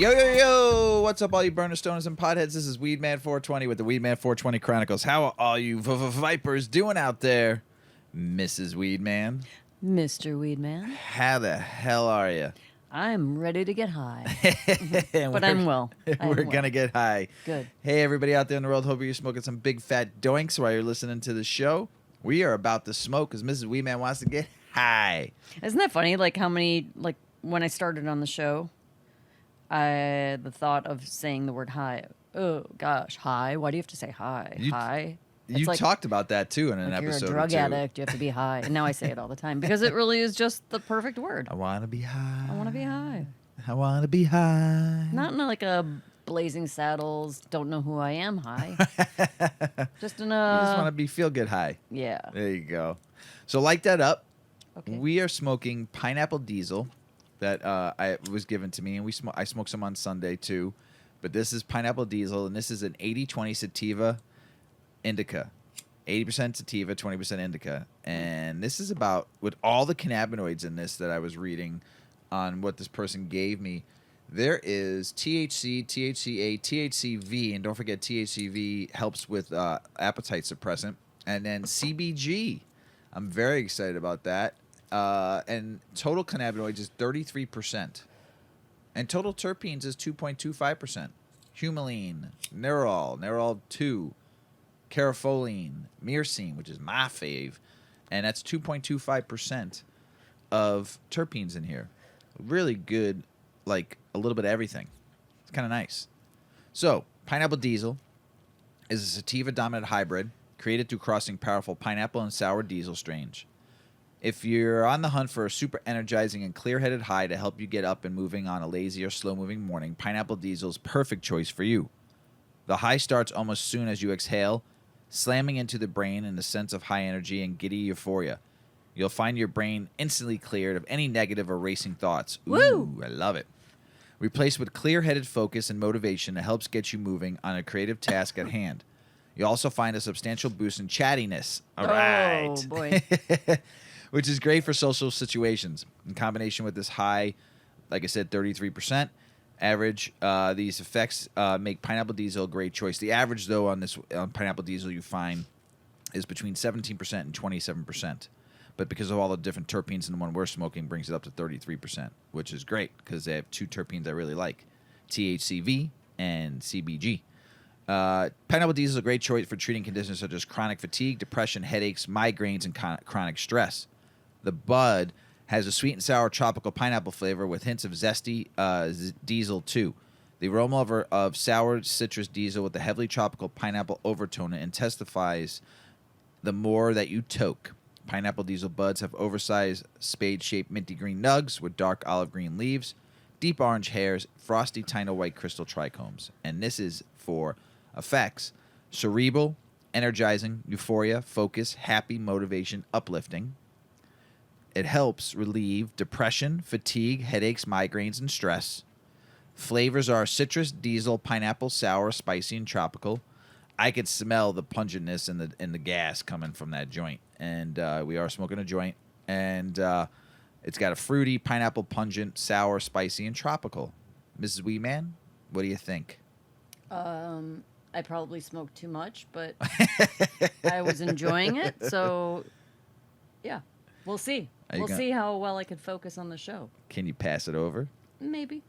Yo, yo, yo! What's up, all you burner stoners and potheads? This is Weedman 420 with the Weedman 420 Chronicles. How are all you vipers doing out there, Mrs. Weedman? Mr. Weedman. How the hell are you? I'm ready to get high. But I'm well. We're going to get high. Good. Hey, everybody out there in the world. Hope you're smoking some big fat doinks while you're listening to the show. We are about to smoke because Mrs. Weedman wants to get high. Isn't that funny? Like how many, like when I started on the show, the thought of saying the word high. Oh, gosh. High? Why do you have to say high? High? You like, talked about that, too, in an episode. You're a drug addict. You have to be high. And now I say it all the time because it really is just the perfect word. I want to be high. I want to be high. I want to be high. Not in like a Blazing Saddles, don't know who I am high. Just in a... You just want to be feel-good high. Yeah. There you go. So light that up. Okay. We are smoking Pineapple Diesel that I was given to me, and I smoked some on Sunday, too. But this is Pineapple Diesel, and this is an 80-20 sativa indica. 80% sativa, 20% indica. And this is about, with all the cannabinoids in this that I was reading on what this person gave me, there is THC, THCA, THCV, and don't forget THCV helps with appetite suppressant, and then CBG. I'm very excited about that. And total cannabinoids is 33%. And total terpenes is 2.25%. Humulene, Nerol 2, Carafoline, Myrcene, which is my fave, and that's 2.25% of terpenes in here. Really good, like a little bit of everything. It's kind of nice. So, Pineapple Diesel is a sativa-dominant hybrid created through crossing powerful pineapple and sour diesel strains. If you're on the hunt for a super energizing and clear-headed high to help you get up and moving on a lazy or slow-moving morning, Pineapple Diesel is perfect choice for you. The high starts almost soon as you exhale, slamming into the brain in a sense of high energy and giddy euphoria. You'll find your brain instantly cleared of any negative or racing thoughts. Ooh, Woo! I love it. Replaced with clear-headed focus and motivation that helps get you moving on a creative task at hand. You also find a substantial boost in chattiness. All right. Oh, boy. Which is great for social situations. In combination with this high, like I said, 33% average, these effects make Pineapple Diesel a great choice. The average, though, on Pineapple Diesel you find is between 17% and 27%. But because of all the different terpenes in the one we're smoking, brings it up to 33%, which is great because they have two terpenes I really like, THCV and CBG. Pineapple Diesel is a great choice for treating conditions such as chronic fatigue, depression, headaches, migraines, and chronic stress. The bud has a sweet and sour tropical pineapple flavor with hints of zesty diesel, too. The aroma of sour citrus diesel with the heavily tropical pineapple overtone intensifies the more that you toke. Pineapple Diesel buds have oversized, spade-shaped minty green nugs with dark olive green leaves, deep orange hairs, frosty tiny white crystal trichomes. And this is for effects: cerebral, energizing, euphoria, focus, happy, motivation, uplifting. It helps relieve depression, fatigue, headaches, migraines, and stress. Flavors are citrus, diesel, pineapple, sour, spicy, and tropical. I could smell the pungentness and the gas coming from that joint. And we are smoking a joint. And it's got a fruity, pineapple, pungent, sour, spicy, and tropical. Mrs. Weedman, what do you think? I probably smoked too much, but I was enjoying it. So, yeah, we'll see. We'll see how well I could focus on the show. Can you pass it over? Maybe.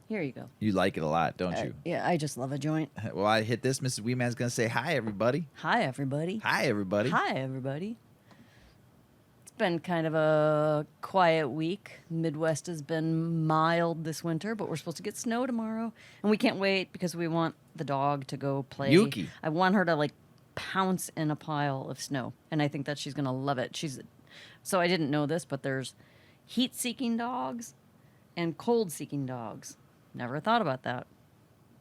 Here you go. You like it a lot, don't you? Yeah, I just love a joint. Well, I hit this. Mrs. Weedman's going to say hi, everybody. Hi, everybody. Hi, everybody. Hi, everybody. It's been kind of a quiet week. Midwest has been mild this winter, but we're supposed to get snow tomorrow. And we can't wait because we want the dog to go play. Yuki. I want her to, like, pounce in a pile of snow. And I think that she's going to love it. So I didn't know this, but there's heat-seeking dogs and cold-seeking dogs. Never thought about that.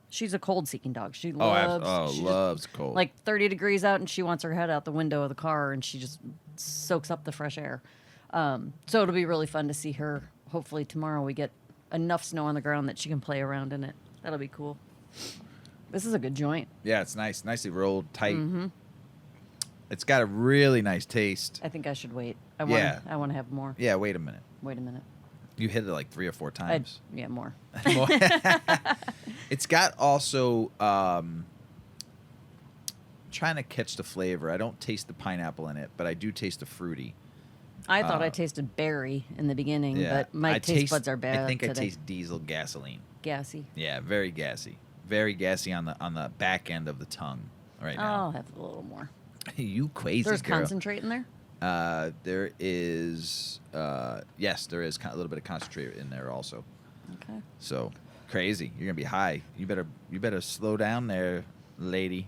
She's a cold-seeking dog. She loves cold. Like 30 degrees out, and she wants her head out the window of the car, and she just soaks up the fresh air. So it'll be really fun to see her. Hopefully tomorrow we get enough snow on the ground that she can play around in it. That'll be cool. This is a good joint. Yeah, it's nice. Nicely rolled, tight. Mm-hmm. It's got a really nice taste. I think I should wait. I want to have more. Yeah, wait a minute. Wait a minute. You hit it like 3 or 4 times. Yeah, more. More. It's got also trying to catch the flavor. I don't taste the pineapple in it, but I do taste the fruity. I thought I tasted berry in the beginning, Yeah, but my taste buds are bad. I think today. I taste diesel gasoline. Gassy. Yeah, very gassy. Very gassy on the back end of the tongue right now. I'll have a little more. You crazy There's girl. concentrate in there? There is, yes, there is a little bit of concentrate in there also. Okay. So crazy. You're gonna be high. You better slow down there, lady.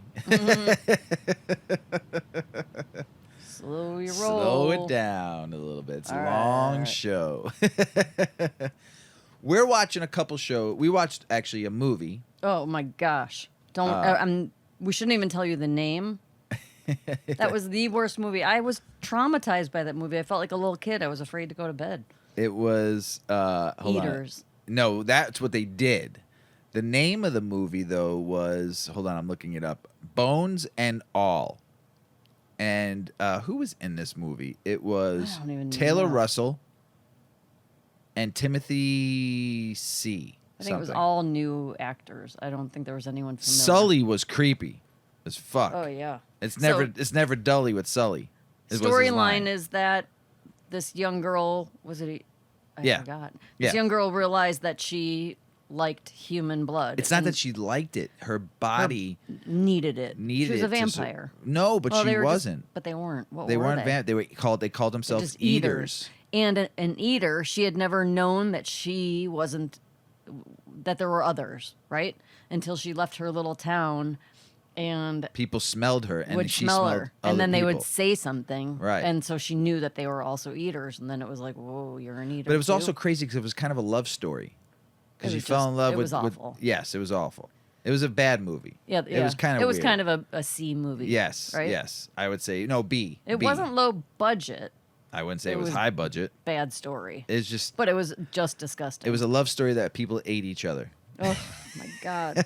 Slow your roll. Slow it down a little bit. It's a All long right. show. We're watching a couple shows. We watched actually a movie. Oh my gosh! Don't. We shouldn't even tell you the name. That was the worst movie. I was traumatized by that movie. I felt like a little kid. I was afraid to go to bed. It was hold Eaters. on. No, that's what they did. The name of the movie though was, hold on, I'm looking it up. Bones and All. And who was in this movie? It was I don't even Taylor know. Russell and Timothy C. I think it was all new actors. I don't think there was anyone familiar. Sully was creepy as fuck. Oh yeah. It's So- never Dully with Sully. Was his Storyline line. is that this young girl I Yeah. forgot. Yeah. This young girl realized that she liked human blood. It's not and that she liked it. Her body needed it. needed She was it a to vampire. no, but Well, she they were just- wasn't. but they weren't. What They were weren't they? they called They're themselves just eaters. And an eater, she had never known that she wasn't, that there were others, right? Until she left her little town and People smelled her and would she smell smelled her. other And then they would people. say something. Right. And so she knew that they were also eaters. And then it was like, whoa, you're an eater. But it was too? also crazy because it was kind of a love story. Because It you was fell just- in love it with, was with- awful. yes, it was awful. It was a bad movie. Yeah, It was kind of It was weird. kind of a C movie. Yes, right? yes. I would say no B. It B. wasn't low budget, I wouldn't say it it was was- high budget. bad story, It's just but it was just disgusting. it was a love story that people ate each other. Oh my god!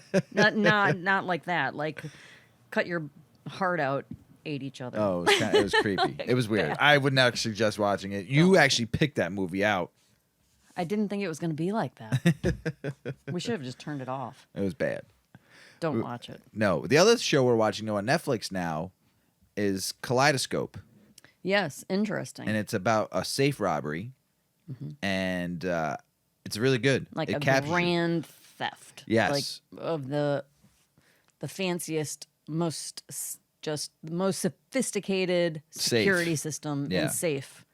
not like that. Like, cut your heart out, ate each other. Oh, it was creepy. It was weird. Bad. I would not suggest watching it. You actually picked that movie out. I didn't think it was going to be like that. We should have just turned it off. It was bad. Don't watch it. No, the other show we're watching on Netflix now is Kaleidoscope, Yes, interesting. and it's about a safe robbery, and it's really good. Like it a captures it. grand theft. Yes. Like of the fanciest, most sophisticated Safe. security system Yeah. and safe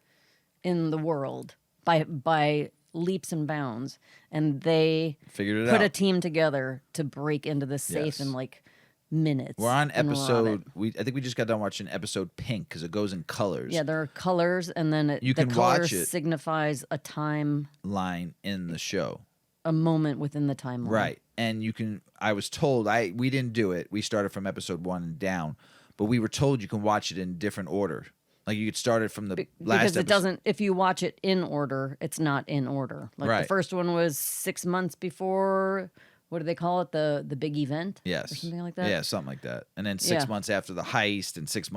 in the world by leaps and bounds. And they Figured it put out. a team together to break into this safe Yes. in like minutes. We're on and rob episode. it. I think we just got done watching episode Pink because it goes in colors. Yeah, there are colors, and then You the can color watch it. signifies a time, Line in the show. a moment within the timeline. Right. And you can I was told we didn't do it. We started from episode 1 and down, but we were told you can watch it in different order. Like you could start it from the last Because it episode. doesn't, if you watch it in order, it's not in order. Like Right. the first one was 6 months before, what do they call it? The big event? Yes. Or something like that? Yeah, something like that. And then 6 Yeah. months after the heist and 6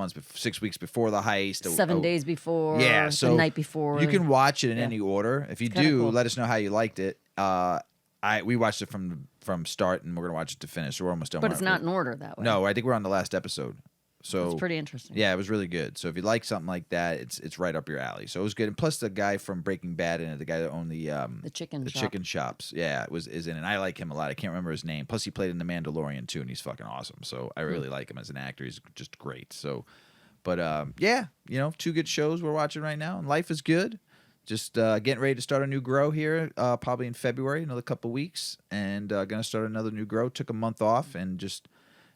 weeks before the heist. 7 days before, Yeah, so the night before. You can watch it in Yeah. any order. If you kinda do, cool. let us know how you liked it. We watched it from start, and we're gonna watch it to finish. So we're almost done. But it's not in order that way. No, I think we're on the last episode. So It's pretty interesting. yeah, it was really good. So if you like something like that, it's right up your alley. So it was good. And plus the guy from Breaking Bad in it, the guy that owned the chicken shop. chicken shops, yeah, is in it. I like him a lot. I can't remember his name. Plus he played in The Mandalorian too, and he's fucking awesome. So I really like him as an actor. He's just great. So, but yeah, 2 good shows we're watching right now, and life is good. Just getting ready to start a new grow here, probably in February, another couple weeks, and gonna start another new grow. Took a month off, and just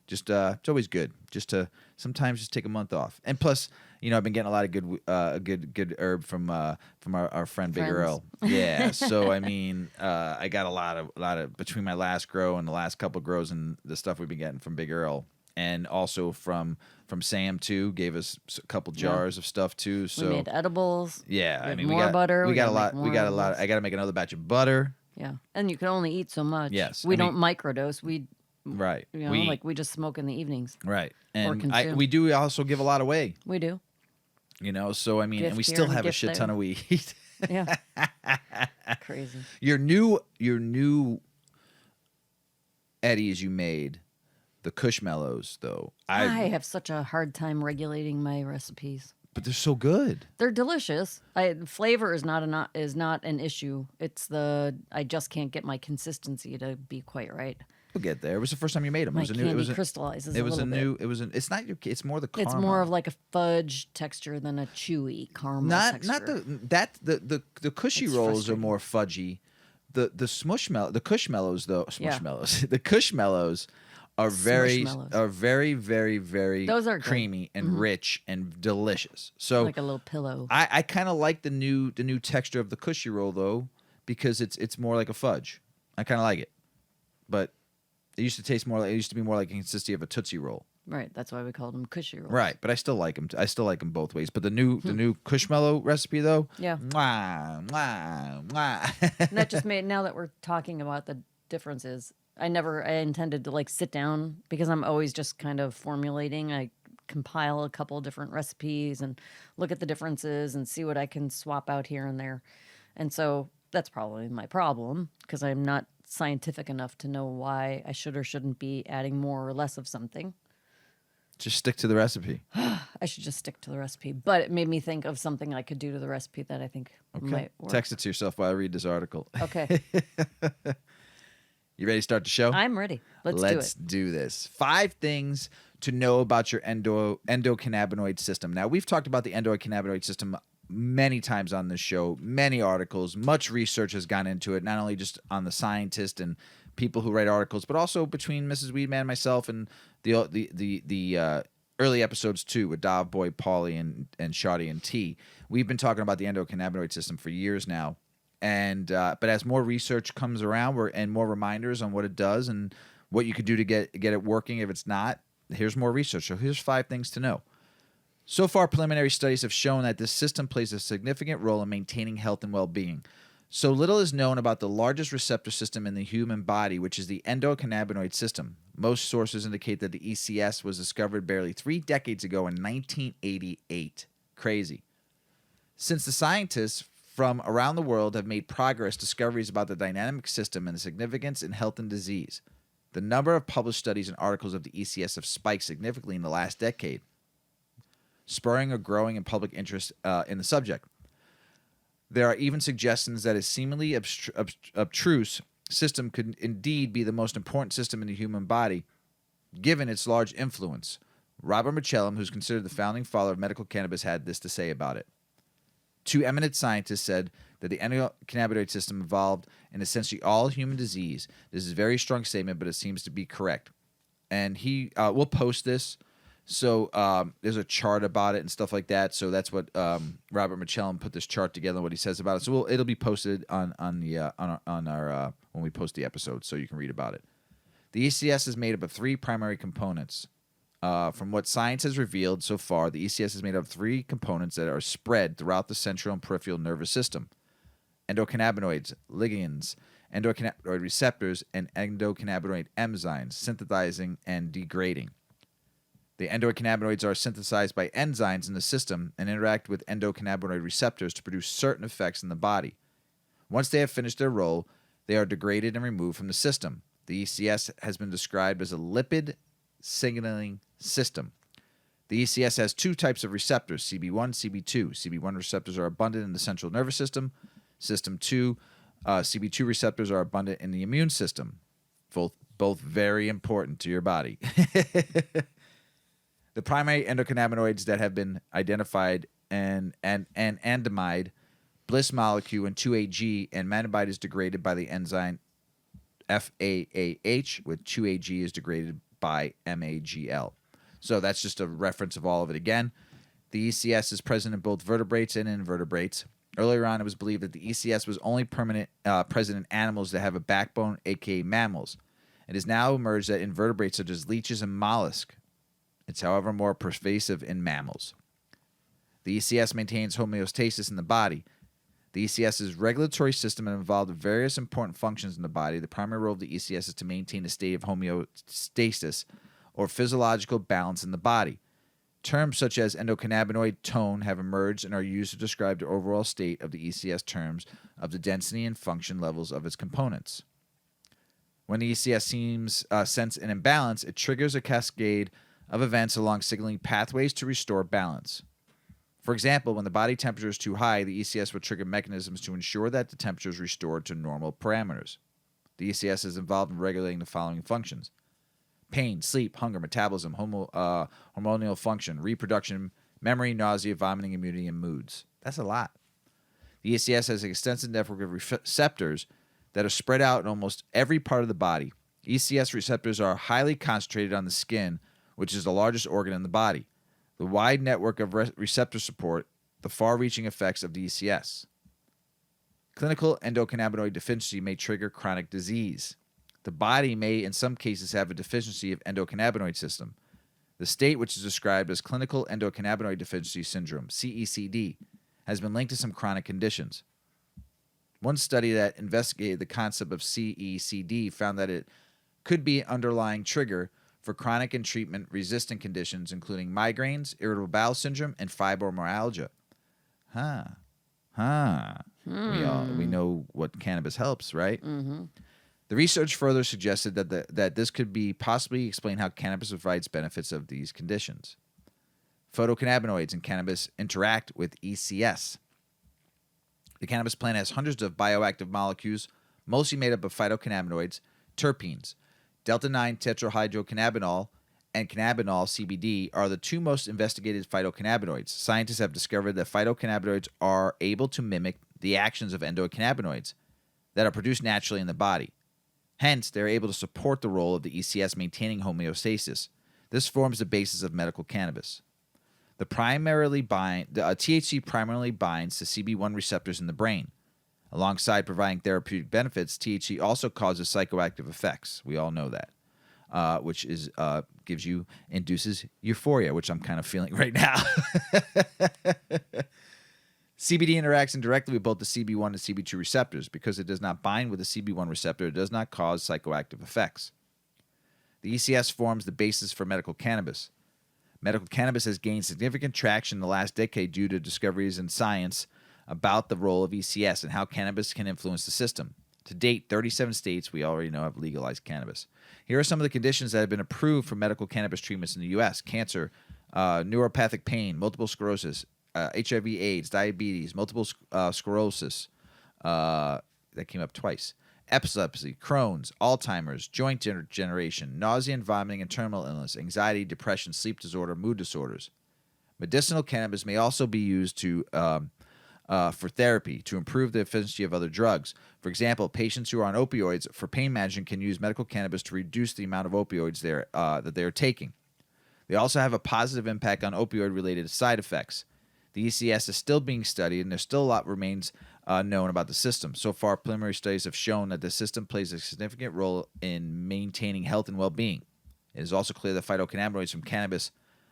it's always good just to sometimes just take a month off. And plus, I've been getting a lot of good herb from our friend Big Friends. Earl. Yeah, so I mean, I got a lot of between my last grow and the last couple grows and the stuff we've been getting from Big Earl, and also from Sam too. Gave us a couple jars of stuff too. So we made edibles. yeah, We I have mean, more we got butter. We We got a gotta lot. make We more got a lot. edibles. I got to make another batch of butter. Yeah. And you can only eat so much. Yes, We I mean- don't microdose. We, Right. we just smoke in the evenings. Right. And consume. we do also give a lot away. We do. So I mean, Gift and we here still and have a gift shit ton there. of weed. Yeah. crazy. Your new Eddies you made, the Cushmallows, though. I have such a hard time regulating my recipes. But they're so good. They're delicious. Flavor is not an issue. It's I just can't get my consistency to be quite right. You'll get there. It was the first time you made them. My It was a candy new. It was crystallizes It a was little a bit. new. It was an. It's not your. It's more the caramel. It's more of like a fudge texture than a chewy caramel texture. The cushy It's rolls frustrating. are more fudgy. The Cushmallows though. Yeah. Smushmallows. The Cushmallows are very very Those are good. creamy and rich and delicious. So like a little pillow. I kind of like the new texture of the cushy roll though, because it's more like a fudge. I kind of like it, but it used to be more like a consistency of a Tootsie Roll. Right. That's why we called them cushy rolls. Right, but I still like them. I still like them both ways. But the new Cushmallow recipe though, Yeah. mwah, mwah, mwah. And that just made, now that we're talking about the differences, I intended to like sit down because I'm always just kind of formulating. I compile a couple different recipes and look at the differences and see what I can swap out here and there. And so that's probably my problem because I'm not scientific enough to know why I should or shouldn't be adding more or less of something. Just stick to the recipe. I should just stick to the recipe. But it made me think of something I could do to the recipe that I think might work. Text it to yourself while I read this article. Okay. You ready to start the show? I'm ready. Let's do this. 5 things to know about your endocannabinoid system. Now, we've talked about the endocannabinoid system many times on this show, many articles, much research has gone into it, not only just on the scientists and people who write articles, but also between Mrs. Weedman, myself, and the early episodes too with Dov, Boy, Paulie, and Shoddy and T. We've been talking about the endocannabinoid system for years now, and but as more research comes around, and more reminders on what it does and what you could do to get it working if it's not, here's more research. So here's 5 things to know. So far, preliminary studies have shown that this system plays a significant role in maintaining health and well-being. So little is known about the largest receptor system in the human body, which is the endocannabinoid system. Most sources indicate that the ECS was discovered barely 3 decades ago in 1988. Crazy. Since the scientists from around the world have made progress discoveries about the dynamic system and the significance in health and disease, the number of published studies and articles of the ECS have spiked significantly in the last decade, spurring a growing in public interest in the subject. There are even suggestions that a seemingly abstruse system could indeed be the most important system in the human body, given its large influence. Robert Mitchellum, who's considered the founding father of medical cannabis, had this to say about it. 2 eminent scientists said that the endocannabinoid system involved in essentially all human disease. This is a very strong statement, but it seems to be correct. And we'll post this. So there's a chart about it and stuff like that. So that's what Robert Mitchellum put this chart together and what he says about it. So it'll be posted on our when we post the episode, so you can read about it. The ECS is made up of 3 primary components. From what science has revealed so far, the ECS is made up of 3 components that are spread throughout the central and peripheral nervous system: endocannabinoids, ligands, endocannabinoid receptors, and endocannabinoid enzymes, synthesizing and degrading. The endocannabinoids are synthesized by enzymes in the system and interact with endocannabinoid receptors to produce certain effects in the body. Once they have finished their role, they are degraded and removed from the system. The ECS has been described as a lipid signaling system. The ECS has 2 types of receptors, CB1, CB2. CB1 receptors are abundant in the central nervous system. System 2, CB2 receptors are abundant in the immune system. Both very important to your body. The primary endocannabinoids that have been identified and anandamide, Bliss molecule, and 2-AG, and anandamide is degraded by the enzyme FAAH, with 2-AG is degraded by MAGL. So that's just a reference of all of it again. The ECS is present in both vertebrates and invertebrates. Earlier on, it was believed that the ECS was only present in animals that have a backbone, aka mammals. It has now emerged that invertebrates such as leeches and mollusks, it's, however, more pervasive in mammals. The ECS maintains homeostasis in the body. The ECS is a regulatory system and involved in various important functions in the body. The primary role of the ECS is to maintain a state of homeostasis, or physiological balance in the body. Terms such as endocannabinoid, tone have emerged and are used to describe the overall state of the ECS terms of the density and function levels of its components. When the ECS seems sense an imbalance, it triggers a cascade of events along signaling pathways to restore balance. For example, when the body temperature is too high, the ECS will trigger mechanisms to ensure that the temperature is restored to normal parameters. The ECS is involved in regulating the following functions: pain, sleep, hunger, metabolism, hormonal function, reproduction, memory, nausea, vomiting, immunity, and moods. That's a lot. The ECS has an extensive network of receptors that are spread out in almost every part of the body. ECS receptors are highly concentrated on the skin, which is the largest organ in the body. The wide network of receptor support the far-reaching effects of the ECS. Clinical endocannabinoid deficiency may trigger chronic disease. The body may, in some cases, have a deficiency of endocannabinoid system. The state, which is described as clinical endocannabinoid deficiency syndrome, CECD, has been linked to some chronic conditions. One study that investigated the concept of CECD found that it could be an underlying trigger for chronic and treatment-resistant conditions, including migraines, irritable bowel syndrome, and fibromyalgia. We know what cannabis helps, right? Mm-hmm. The research further suggested that this could be possibly explain how cannabis provides benefits of these conditions. Phytocannabinoids in cannabis interact with ECS. The cannabis plant has hundreds of bioactive molecules, mostly made up of phytocannabinoids, terpenes. Delta-9 tetrahydrocannabinol and cannabinol CBD are the two most investigated phytocannabinoids. Scientists have discovered that phytocannabinoids are able to mimic the actions of endocannabinoids that are produced naturally in the body. Hence, they're able to support the role of the ECS maintaining homeostasis. This forms the basis of medical cannabis. THC primarily binds to CB1 receptors in the brain. Alongside providing therapeutic benefits, THC also causes psychoactive effects. We all know that, which is induces euphoria, which I'm kind of feeling right now. CBD interacts indirectly with both the CB1 and CB2 receptors. Because it does not bind with the CB1 receptor, it does not cause psychoactive effects. The ECS forms the basis for medical cannabis. Medical cannabis has gained significant traction in the last decade due to discoveries in science about the role of ECS and how cannabis can influence the system. To date, 37 states, we already know, have legalized cannabis. Here are some of the conditions that have been approved for medical cannabis treatments in the U.S. Cancer, neuropathic pain, multiple sclerosis, HIV/AIDS, diabetes, multiple sclerosis, that came up twice, epilepsy, Crohn's, Alzheimer's, joint degeneration, nausea and vomiting and terminal illness, anxiety, depression, sleep disorder, mood disorders. Medicinal cannabis may also be used for therapy to improve the efficiency of other drugs. For example, patients who are on opioids for pain management can use medical cannabis to reduce the amount of opioids that they are taking. They also have a positive impact on opioid-related side effects. The ECS is still being studied, and there's still a lot remains known about the system. So far, preliminary studies have shown that the system plays a significant role in maintaining health and well-being. It is also clear that phytocannabinoids from cannabis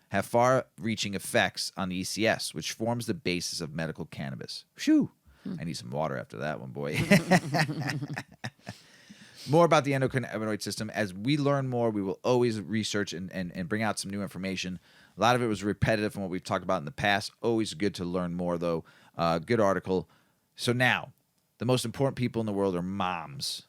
have far-reaching effects on the ECS, which forms the basis of medical cannabis. Phew! I need some water after that one, boy. More about the endocannabinoid system. As we learn more, we will always research and bring out some new information. A lot of it was repetitive from what we've talked about in the past. Always good to learn more, though. Good article. So now, the most important people in the world are moms.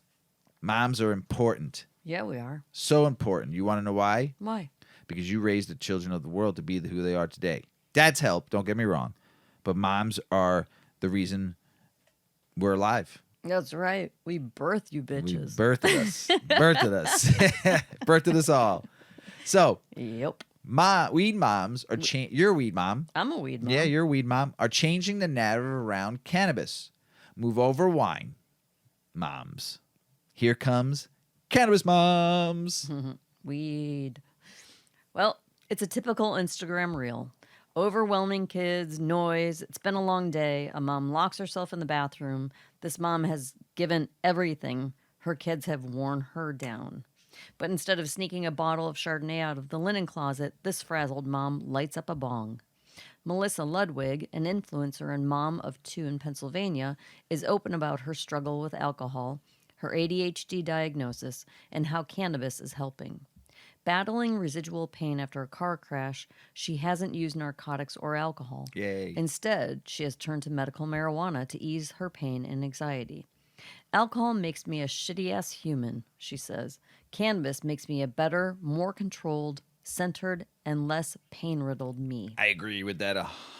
Moms are important. Yeah, we are. So important. You want to know why? Why? Because you raised the children of the world to be who they are today. Dads help, don't get me wrong. But moms are the reason we're alive. That's right. We birthed you bitches. Birthed us. Birthed us all. So, Yep. Weed moms are you're a weed mom. I'm a weed mom. Yeah, you're a weed mom. Are changing the narrative around cannabis. Move over wine, moms. Here comes Cannabis Moms. Weed. Well, it's a typical Instagram reel. Overwhelming kids, noise. It's been a long day. A mom locks herself in the bathroom. This mom has given everything. Her kids have worn her down. But instead of sneaking a bottle of Chardonnay out of the linen closet, this frazzled mom lights up a bong. Melissa Ludwig, an influencer and mom of 2 in Pennsylvania, is open about her struggle with alcohol, her ADHD diagnosis, and how cannabis is helping. Battling residual pain after a car crash, she hasn't used narcotics or alcohol. Yay. Instead, she has turned to medical marijuana to ease her pain and anxiety. Alcohol makes me a shitty-ass human, she says. Cannabis makes me a better, more controlled, centered, and less pain-riddled me. I agree with that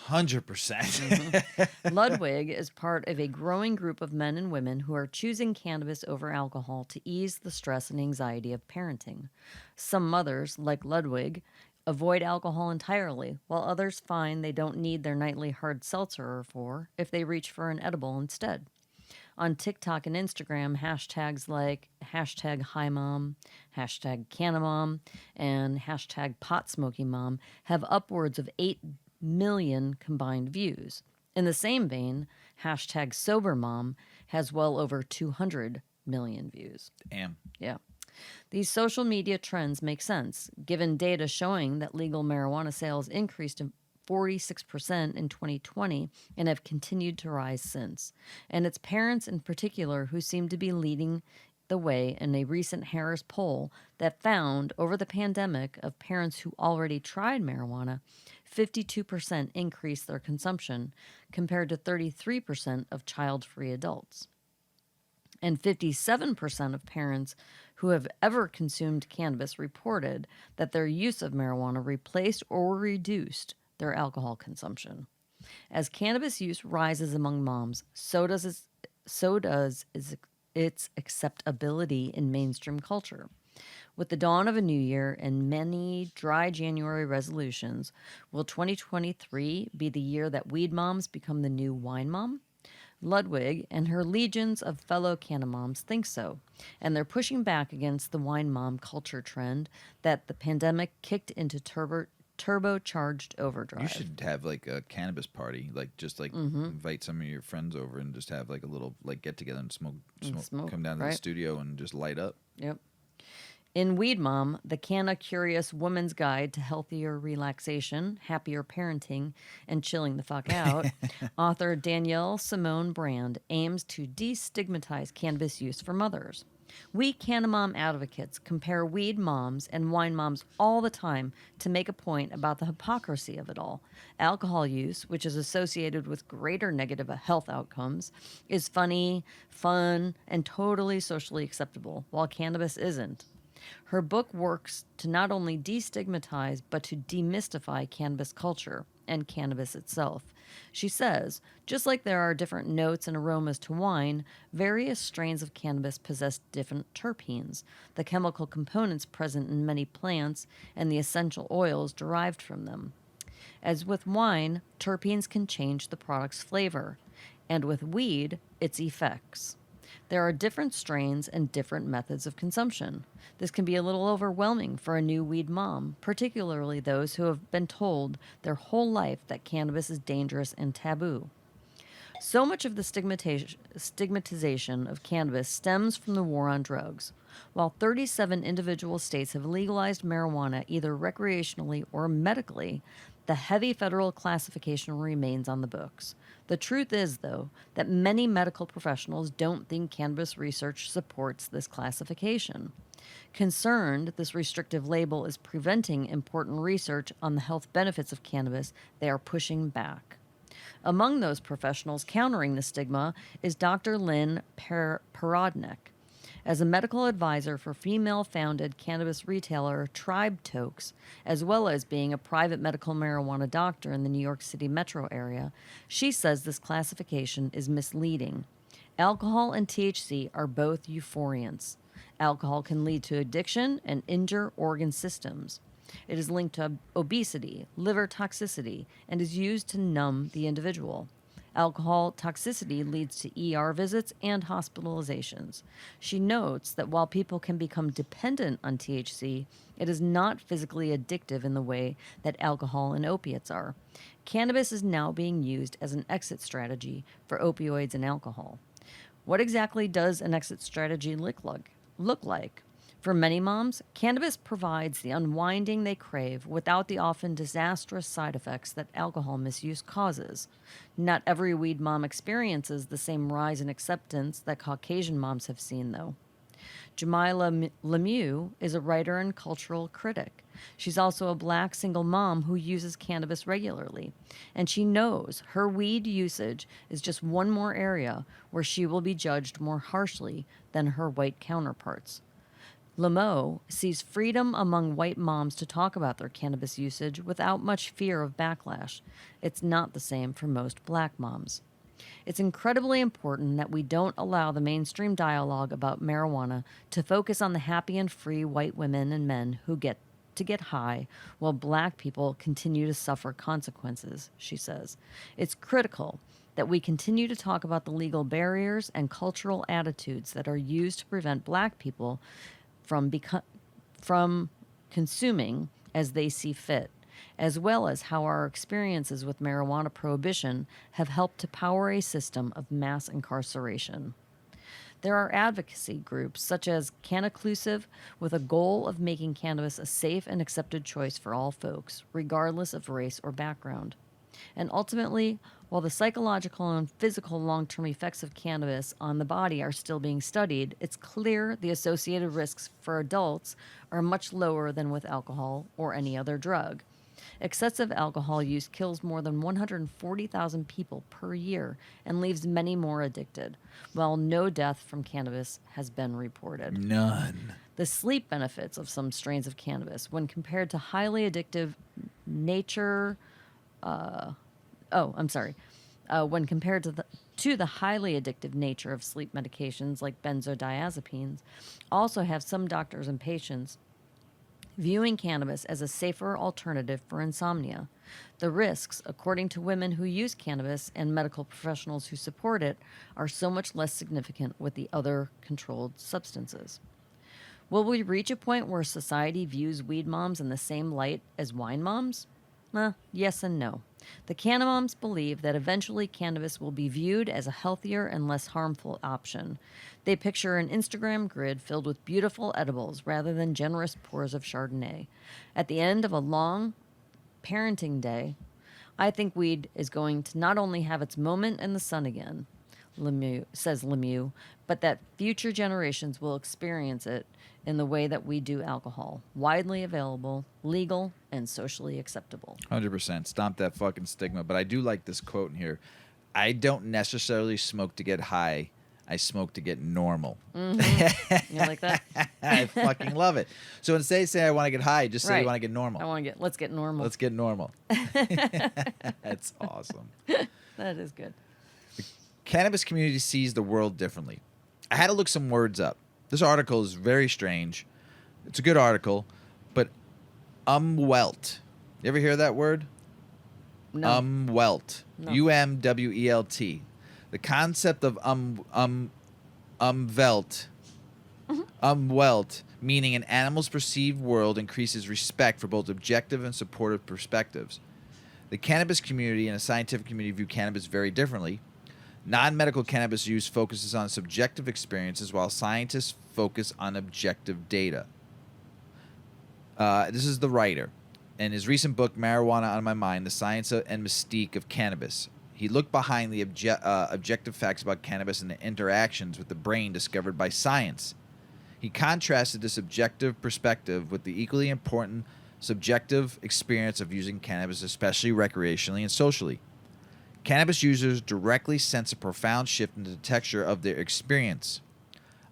100%. Ludwig is part of a growing group of men and women who are choosing cannabis over alcohol to ease the stress and anxiety of parenting. Some mothers, like Ludwig, avoid alcohol entirely, while others find they don't need their nightly hard seltzer or four if they reach for an edible instead. On TikTok and Instagram, hashtags like hashtag hi mom, hashtag canna-Mom, and hashtag pot smoking mom have upwards of 8 million combined views. In the same vein, hashtag sober mom has well over 200 million views. Damn. Yeah. These social media trends make sense, given data showing that legal marijuana sales increased 46% in 2020 and have continued to rise since. And it's parents in particular who seem to be leading the way in a recent Harris poll that found over the pandemic of parents who already tried marijuana, 52% increased their consumption compared to 33% of child-free adults. And 57% of parents who have ever consumed cannabis reported that their use of marijuana replaced or reduced their alcohol consumption. As cannabis use rises among moms, so does its acceptability in mainstream culture. With the dawn of a new year and many dry January resolutions, will 2023 be the year that weed moms become the new wine mom? Ludwig and her legions of fellow canna-Moms think so, and they're pushing back against the wine mom culture trend that the pandemic kicked into turbocharged overdrive. You should have like a cannabis party, like just like invite some of your friends over and just have like a little like get together and smoke. Come down to the studio and just light up. Yep. In Weed Mom, the Canna-Curious Woman's Guide to Healthier Relaxation, Happier Parenting, and Chilling the Fuck Out, author Danielle Simone Brand aims to destigmatize cannabis use for mothers. We canna-Mom advocates compare weed moms and wine moms all the time to make a point about the hypocrisy of it all. Alcohol use, which is associated with greater negative health outcomes, is funny, fun, and totally socially acceptable, while cannabis isn't. Her book works to not only destigmatize, but to demystify cannabis culture and cannabis itself. She says, just like there are different notes and aromas to wine, various strains of cannabis possess different terpenes, the chemical components present in many plants, and the essential oils derived from them. As with wine, terpenes can change the product's flavor, and with weed, its effects. There are different strains and different methods of consumption. This can be a little overwhelming for a new weed mom, particularly those who have been told their whole life that cannabis is dangerous and taboo. So much of the stigmatization of cannabis stems from the war on drugs. While 37 individual states have legalized marijuana either recreationally or medically, the heavy federal classification remains on the books. The truth is, though, that many medical professionals don't think cannabis research supports this classification. Concerned this restrictive label is preventing important research on the health benefits of cannabis, they are pushing back. Among those professionals countering the stigma is Dr. Lynn Parodnik. As a medical advisor for female-founded cannabis retailer Tribe Tokes, as well as being a private medical marijuana doctor in the New York City metro area, she says this classification is misleading. Alcohol and THC are both euphoriants. Alcohol can lead to addiction and injure organ systems. It is linked to obesity, liver toxicity, and is used to numb the individual. Alcohol toxicity leads to ER visits and hospitalizations. She notes that while people can become dependent on THC, it is not physically addictive in the way that alcohol and opiates are. Cannabis is now being used as an exit strategy for opioids and alcohol. What exactly does an exit strategy look like? For many moms, cannabis provides the unwinding they crave without the often disastrous side effects that alcohol misuse causes. Not every weed mom experiences the same rise in acceptance that Caucasian moms have seen, though. Jamila Lemieux is a writer and cultural critic. She's also a black single mom who uses cannabis regularly, and she knows her weed usage is just one more area where she will be judged more harshly than her white counterparts. Lemieux sees freedom among white moms to talk about their cannabis usage without much fear of backlash. It's not the same for most black moms. It's incredibly important that we don't allow the mainstream dialogue about marijuana to focus on the happy and free white women and men who get to get high while black people continue to suffer consequences, she says. It's critical that we continue to talk about the legal barriers and cultural attitudes that are used to prevent black people from consuming as they see fit, as well as how our experiences with marijuana prohibition have helped to power a system of mass incarceration. There are advocacy groups such as Canna-Clusive with a goal of making cannabis a safe and accepted choice for all folks, regardless of race or background. And ultimately, while the psychological and physical long-term effects of cannabis on the body are still being studied, it's clear the associated risks for adults are much lower than with alcohol or any other drug. Excessive alcohol use kills more than 140,000 people per year and leaves many more addicted, while no death from cannabis has been reported. None. The sleep benefits of some strains of cannabis, when compared to highly addictive nature, when compared to the highly addictive nature of sleep medications like benzodiazepines, also have some doctors and patients viewing cannabis as a safer alternative for insomnia. The risks, according to women who use cannabis and medical professionals who support it, are so much less significant with the other controlled substances. Will we reach a point where society views weed moms in the same light as wine moms? Yes and no. The canna-Moms believe that eventually cannabis will be viewed as a healthier and less harmful option. They picture an Instagram grid filled with beautiful edibles rather than generous pours of Chardonnay. At the end of a long parenting day, I think weed is going to not only have its moment in the sun again, says Lemieux, but that future generations will experience it in the way that we do alcohol, widely available, legal, and socially acceptable. 100%. Stomp that fucking stigma. But I do like this quote in here. I don't necessarily smoke to get high. I smoke to get normal. Mm-hmm. You like that? I fucking love it. So instead of saying I want to get high, just say Right. you want to get normal. Let's get normal. Let's get normal. That's awesome. That is good. Cannabis community sees the world differently. I had to look some words up. This article is very strange. It's a good article, but umwelt. You ever hear that word? No. Umwelt. No. UMWELT. The concept of umwelt, umwelt, meaning an animal's perceived world, increases respect for both objective and supportive perspectives. The cannabis community and the scientific community view cannabis very differently. Non-medical cannabis use focuses on subjective experiences, while scientists focus on objective data. This is the writer. In his recent book, Marijuana on My Mind, The Science and Mystique of Cannabis, he looked behind the objective facts about cannabis and the interactions with the brain discovered by science. He contrasted this objective perspective with the equally important subjective experience of using cannabis, especially recreationally and socially. Cannabis users directly sense a profound shift in the texture of their experience.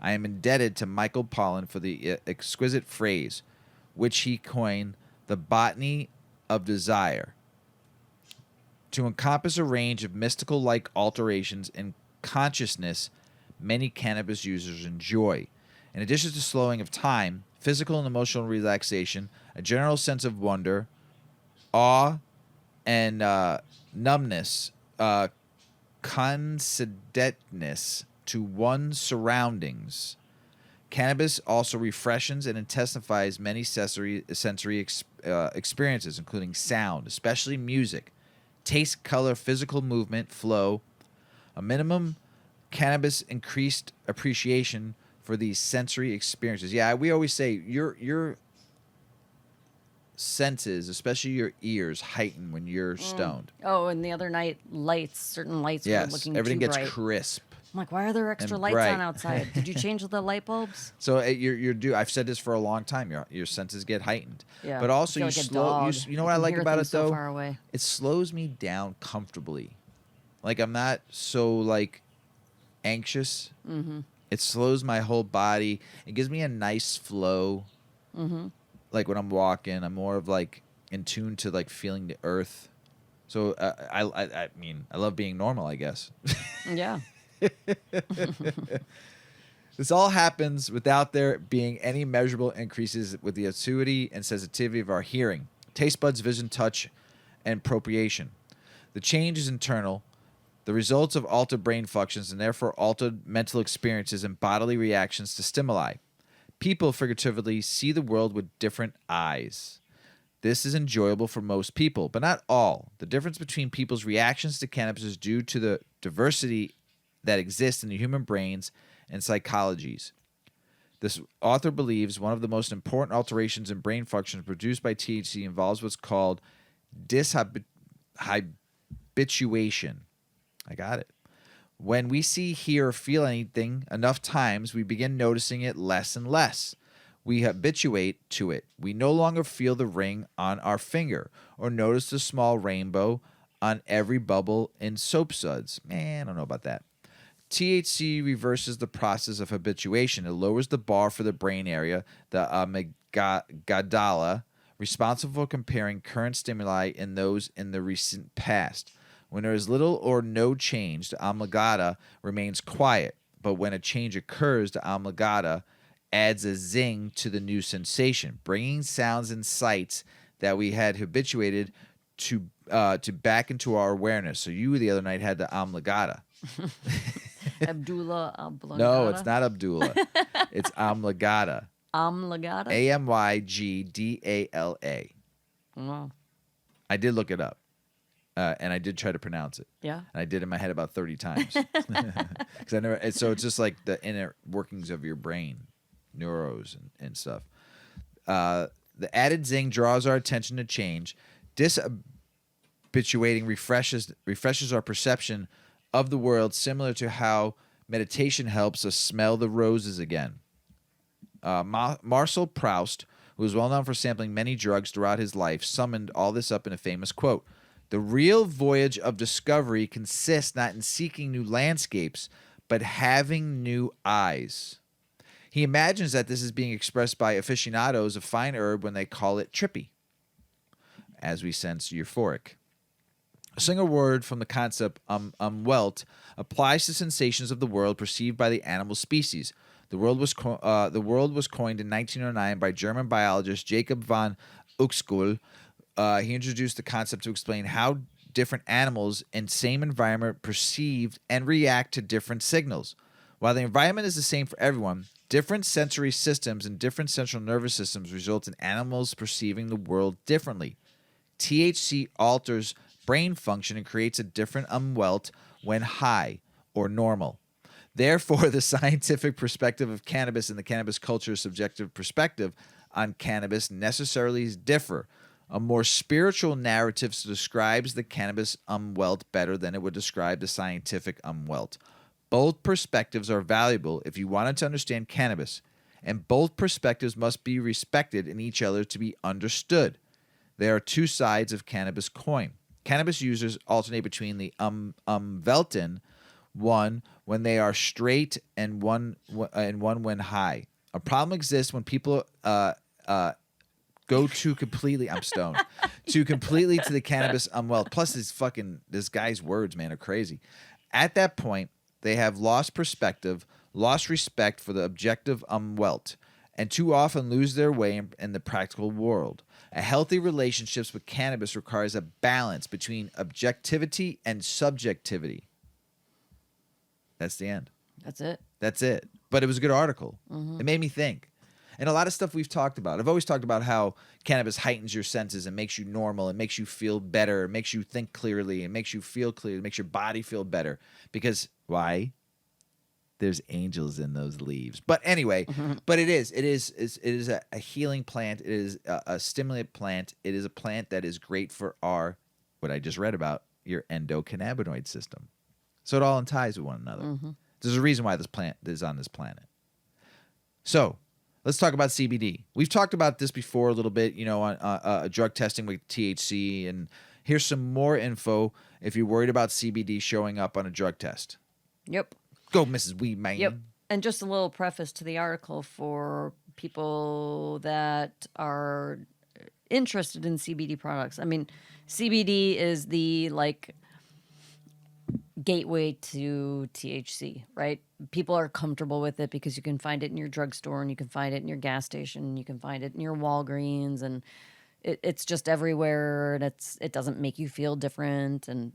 I am indebted to Michael Pollan for the exquisite phrase, which he coined the botany of desire, to encompass a range of mystical-like alterations in consciousness many cannabis users enjoy. In addition to slowing of time, physical and emotional relaxation, a general sense of wonder, awe, and numbness, considedness to one's surroundings. Cannabis also refreshes and intensifies many sensory experiences, including sound, especially music, taste, color, physical movement, flow. A minimum cannabis increased appreciation for these sensory experiences. Yeah, we always say your senses, especially your ears, heighten when you're stoned. Oh, and the other night, certain lights were Yes, looking everything too gets bright. crisp. I'm like, why are there extra And lights bright. on outside? Did you change the light bulbs? So you're due. I've said this for a long time. Your senses get heightened. Yeah. But also I you feel like a slow. dog. You know what I can like hear about things it though? So far away. It slows me down comfortably. Like I'm not so like anxious. Mm-hmm. It slows my whole body. It gives me a nice flow. Mm-hmm. Like when I'm walking, I'm more of like in tune to like feeling the earth. So I mean, I love being normal, I guess. Yeah. This all happens without there being any measurable increases with the acuity and sensitivity of our hearing, taste buds, vision, touch, and proprioception. The change is internal, the results of altered brain functions and therefore altered mental experiences and bodily reactions to stimuli. People, figuratively, see the world with different eyes. This is enjoyable for most people, but not all. The difference between people's reactions to cannabis is due to the diversity that exists in the human brains and psychologies. This author believes one of the most important alterations in brain functions produced by THC involves what's called dishabituation. I got it. When we see, hear, or feel anything enough times, we begin noticing it less and less. We habituate to it. We no longer feel the ring on our finger or notice the small rainbow on every bubble in soap suds. Man, I don't know about that. THC reverses the process of habituation. It lowers the bar for the brain area, the amygdala, responsible for comparing current stimuli in those in the recent past. When there is little or no change, the amygdala remains quiet. But when a change occurs, the amygdala adds a zing to the new sensation, bringing sounds and sights that we had habituated to back into our awareness. So you the other night had the amygdala. Abdullah Ablagada. No, it's not Abdullah. It's amygdala. Amlagada? Amygdala. Wow. I did look it up. And I did try to pronounce it. Yeah. And I did in my head about 30 times. Because I never. So it's just like the inner workings of your brain, neuros and stuff. The added zing draws our attention to change. Dishabituating refreshes our perception of the world, similar to how meditation helps us smell the roses again. Marcel Proust, who was well known for sampling many drugs throughout his life, summed all this up in a famous quote. The real voyage of discovery consists not in seeking new landscapes, but having new eyes. He imagines that this is being expressed by aficionados of fine herb when they call it trippy, as we sense euphoric. A single word from the concept Welt applies to sensations of the world perceived by the animal species. The world was coined in 1909 by German biologist Jacob von Uexküll. He introduced the concept to explain how different animals in same environment perceive and react to different signals. While the environment is the same for everyone, different sensory systems and different central nervous systems result in animals perceiving the world differently. THC alters brain function and creates a different Welt when high or normal. Therefore, the scientific perspective of cannabis and the cannabis culture's subjective perspective on cannabis necessarily differ. A more spiritual narrative describes the cannabis Welt better than it would describe the scientific Welt. Both perspectives are valuable if you wanted to understand cannabis, and both perspectives must be respected in each other to be understood. There are two sides of cannabis coin. Cannabis users alternate between the Welten, one when they are straight and one when high. A problem exists when people go too completely. I'm stoned. Too completely to the cannabis Welt. Plus, this guy's words, man, are crazy. At that point, they have lost perspective, lost respect for the objective Welt, and too often lose their way in the practical world. A healthy relationship with cannabis requires a balance between objectivity and subjectivity. That's the end. That's it. That's it. But it was a good article. Mm-hmm. It made me think. And a lot of stuff we've talked about. I've always talked about how cannabis heightens your senses and makes you normal. It makes you feel better. It makes you think clearly. It makes you feel clear. It makes your body feel better. Because why? There's angels in those leaves. But anyway, but it is a healing plant. It is a stimulant plant. It is a plant that is great for what I just read about, your endocannabinoid system. So it all ties with one another. Mm-hmm. There's a reason why this plant is on this planet. So let's talk about CBD. We've talked about this before a little bit, on drug testing with THC. And here's some more info if you're worried about CBD showing up on a drug test. Yep. Go, Mrs. Weedman. Yep. And just a little preface to the article for people that are interested in CBD products. I mean, CBD is the gateway to THC, right? People are comfortable with it because you can find it in your drugstore and you can find it in your gas station and you can find it in your Walgreens, and it's just everywhere, and it doesn't make you feel different and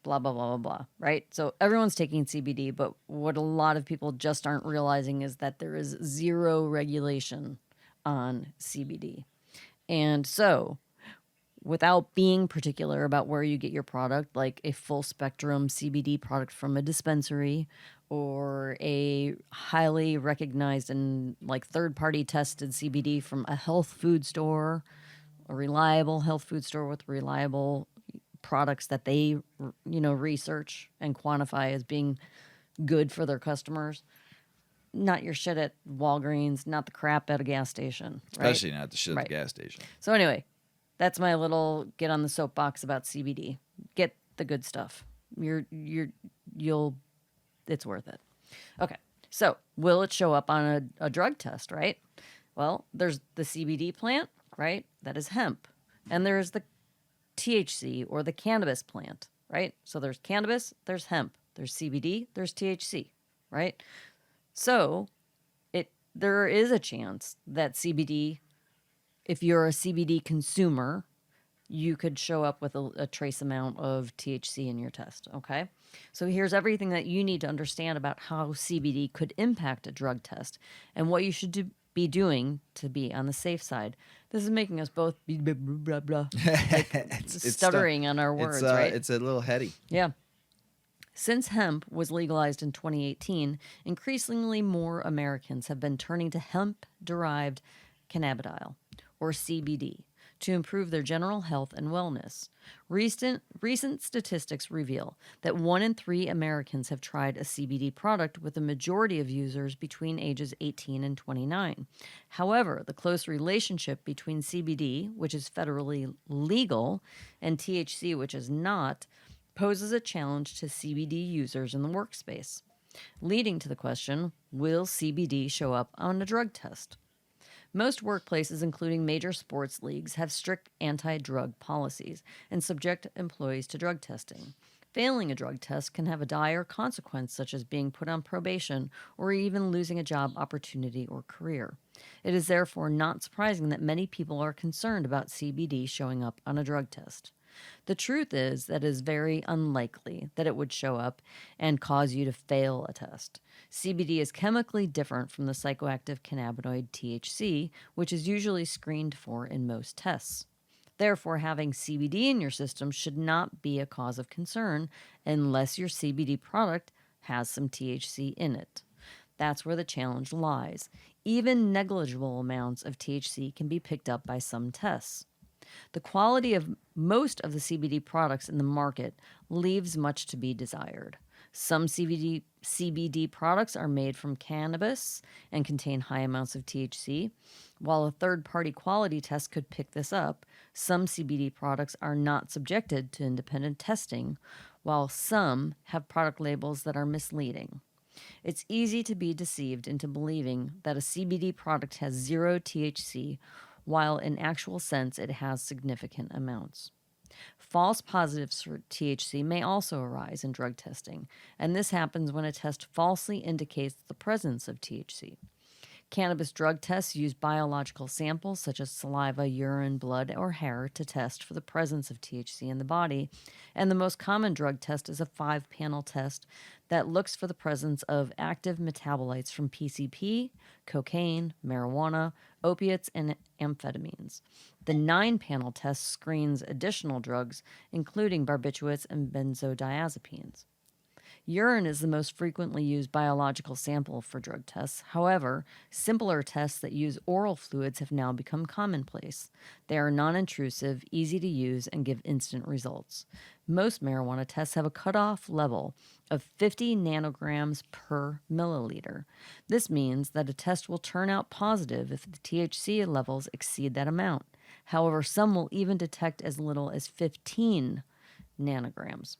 blah, blah, blah, blah, blah, right? So everyone's taking CBD, but what a lot of people just aren't realizing is that there is zero regulation on CBD. And so without being particular about where you get your product, like a full spectrum CBD product from a dispensary or a highly recognized and third party tested CBD from a health food store, a reliable health food store with reliable products that they, research and quantify as being good for their customers. Not your shit at Walgreens, not the crap at a gas station. Right? Especially not the shit at the gas station. So anyway, that's my little get on the soapbox about CBD. Get the good stuff. It's worth it. Okay. So will it show up on a drug test, right? Well, there's the CBD plant, right? That is hemp. And there's the THC or the cannabis plant, right? So there's cannabis, there's hemp, there's CBD, there's THC, right? So there is a chance that CBD, if you're a CBD consumer, you could show up with a trace amount of THC in your test, okay? So here's everything that you need to understand about how CBD could impact a drug test and what you should be doing to be on the safe side. This is making us both be blah, blah, blah, stuttering on our words, right? It's a little heady. Yeah. Since hemp was legalized in 2018, increasingly more Americans have been turning to hemp-derived cannabidiol, or CBD, to improve their general health and wellness. Recent statistics reveal that 1 in 3 Americans have tried a CBD product, with a majority of users between ages 18 and 29. However, the close relationship between CBD, which is federally legal, and THC, which is not, poses a challenge to CBD users in the workspace, leading to the question, will CBD show up on a drug test? Most workplaces, including major sports leagues, have strict anti-drug policies and subject employees to drug testing. Failing a drug test can have a dire consequence, such as being put on probation or even losing a job opportunity or career. It is therefore not surprising that many people are concerned about CBD showing up on a drug test. The truth is that it is very unlikely that it would show up and cause you to fail a test. CBD is chemically different from the psychoactive cannabinoid THC, which is usually screened for in most tests. Therefore, having CBD in your system should not be a cause of concern unless your CBD product has some THC in it. That's where the challenge lies. Even negligible amounts of THC can be picked up by some tests. The quality of most of the CBD products in the market leaves much to be desired. Some CBD products are made from cannabis and contain high amounts of THC. While a third-party quality test could pick this up, some CBD products are not subjected to independent testing, while some have product labels that are misleading. It's easy to be deceived into believing that a CBD product has 0 THC, while in actual sense it has significant amounts. False positives for THC may also arise in drug testing, and this happens when a test falsely indicates the presence of THC. Cannabis drug tests use biological samples such as saliva, urine, blood, or hair to test for the presence of THC in the body, and the most common drug test is a 5-panel test that looks for the presence of active metabolites from PCP, cocaine, marijuana, opiates, and amphetamines. The 9-panel test screens additional drugs, including barbiturates and benzodiazepines. Urine is the most frequently used biological sample for drug tests. However, simpler tests that use oral fluids have now become commonplace. They are non intrusive, easy to use, and give instant results. Most marijuana tests have a cutoff level of 50 nanograms per milliliter. This means that a test will turn out positive if the THC levels exceed that amount. However, some will even detect as little as 15 nanograms.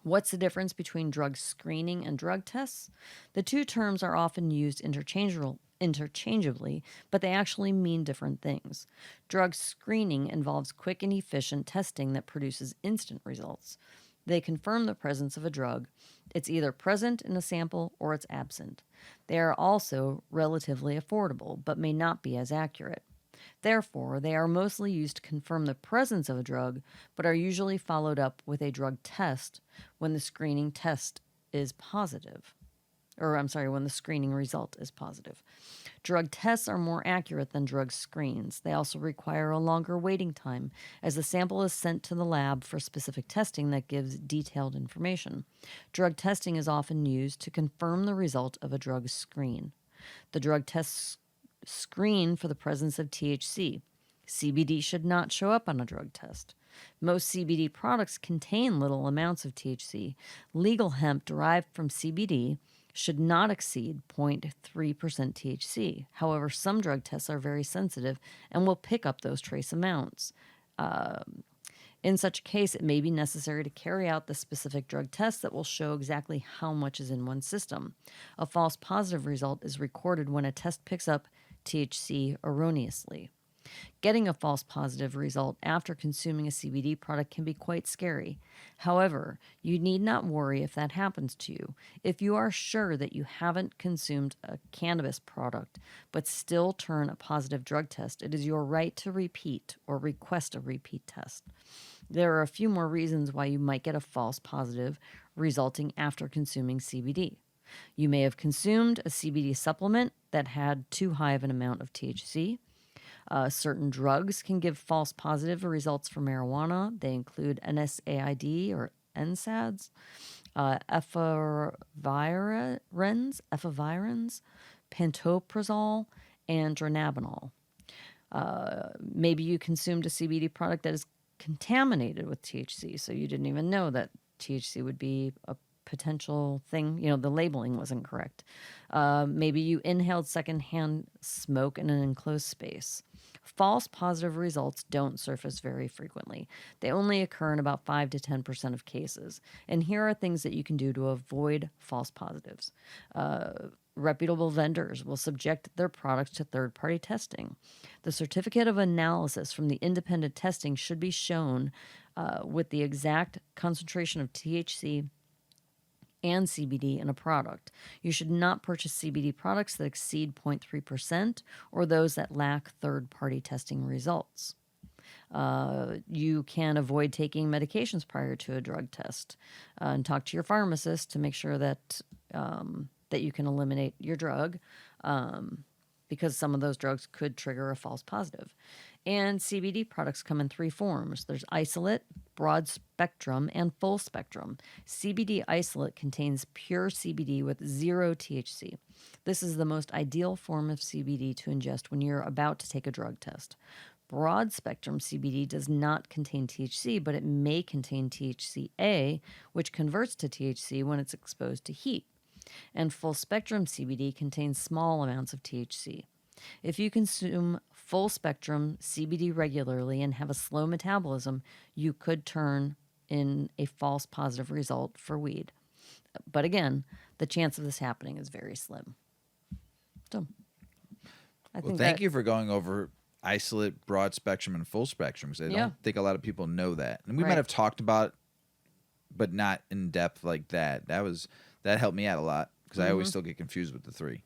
What's the difference between drug screening and drug tests? The two terms are often used interchangeably, but they actually mean different things. Drug screening involves quick and efficient testing that produces instant results. They confirm the presence of a drug. It's either present in a sample or it's absent. They are also relatively affordable, but may not be as accurate. Therefore, they are mostly used to confirm the presence of a drug, but are usually followed up with a drug test when the screening test is positive. When the screening result is positive. Drug tests are more accurate than drug screens. They also require a longer waiting time, as the sample is sent to the lab for specific testing that gives detailed information. Drug testing is often used to confirm the result of a drug screen. The drug tests screen for the presence of THC. CBD should not show up on a drug test. Most CBD products contain little amounts of THC. Legal hemp derived from CBD should not exceed 0.3% THC. However, some drug tests are very sensitive and will pick up those trace amounts. In such a case, it may be necessary to carry out the specific drug test that will show exactly how much is in one's system. A false positive result is recorded when a test picks up THC erroneously. Getting a false positive result after consuming a CBD product can be quite scary. However, you need not worry if that happens to you. If you are sure that you haven't consumed a cannabis product but still turn a positive drug test, it is your right to repeat or request a repeat test. There are a few more reasons why you might get a false positive resulting after consuming CBD. You may have consumed a CBD supplement that had too high of an amount of THC. Certain drugs can give false positive results for marijuana. They include NSAID or NSAIDs, efavirenz, pantoprazole, and dronabinol. Maybe you consumed a CBD product that is contaminated with THC, so you didn't even know that THC would be a potential thing. The labeling wasn't correct. Maybe you inhaled secondhand smoke in an enclosed space. False positive results don't surface very frequently. They only occur in about 5 to 10% of cases. And here are things that you can do to avoid false positives. Reputable vendors will subject their products to third-party testing. The certificate of analysis from the independent testing should be shown with the exact concentration of THC and CBD in a product. You should not purchase CBD products that exceed 0.3% or those that lack third-party testing results. You can avoid taking medications prior to a drug test and talk to your pharmacist to make sure that you can eliminate your drug because some of those drugs could trigger a false positive. And CBD products come in 3 forms. There's isolate, broad spectrum, and full spectrum. CBD isolate contains pure CBD with 0 THC. This is the most ideal form of CBD to ingest when you're about to take a drug test. Broad spectrum CBD does not contain THC, but it may contain THCA, which converts to THC when it's exposed to heat. And full spectrum CBD contains small amounts of THC. If you consume full spectrum CBD regularly and have a slow metabolism, you could turn in a false positive result for weed. But again, the chance of this happening is very slim. So, thank you for going over isolate, broad spectrum, and full spectrum, because I don't think a lot of people know that. And we might have talked about it, but not in depth like that. That helped me out a lot, because I always still get confused with the 3.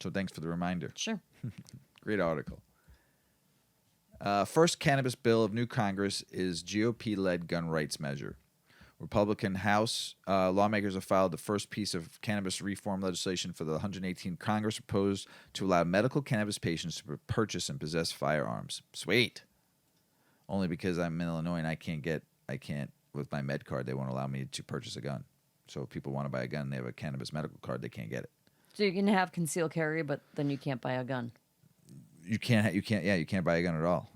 So thanks for the reminder. Sure. Great article. First cannabis bill of new Congress is GOP-led gun rights measure. Republican House lawmakers have filed the first piece of cannabis reform legislation for the 118th Congress, proposed to allow medical cannabis patients to purchase and possess firearms. Sweet. Only because I'm in Illinois and I can't, with my med card, they won't allow me to purchase a gun. So if people want to buy a gun and they have a cannabis medical card, they can't get it. So you can have concealed carry, but then you can't buy a gun. You can't buy a gun at all.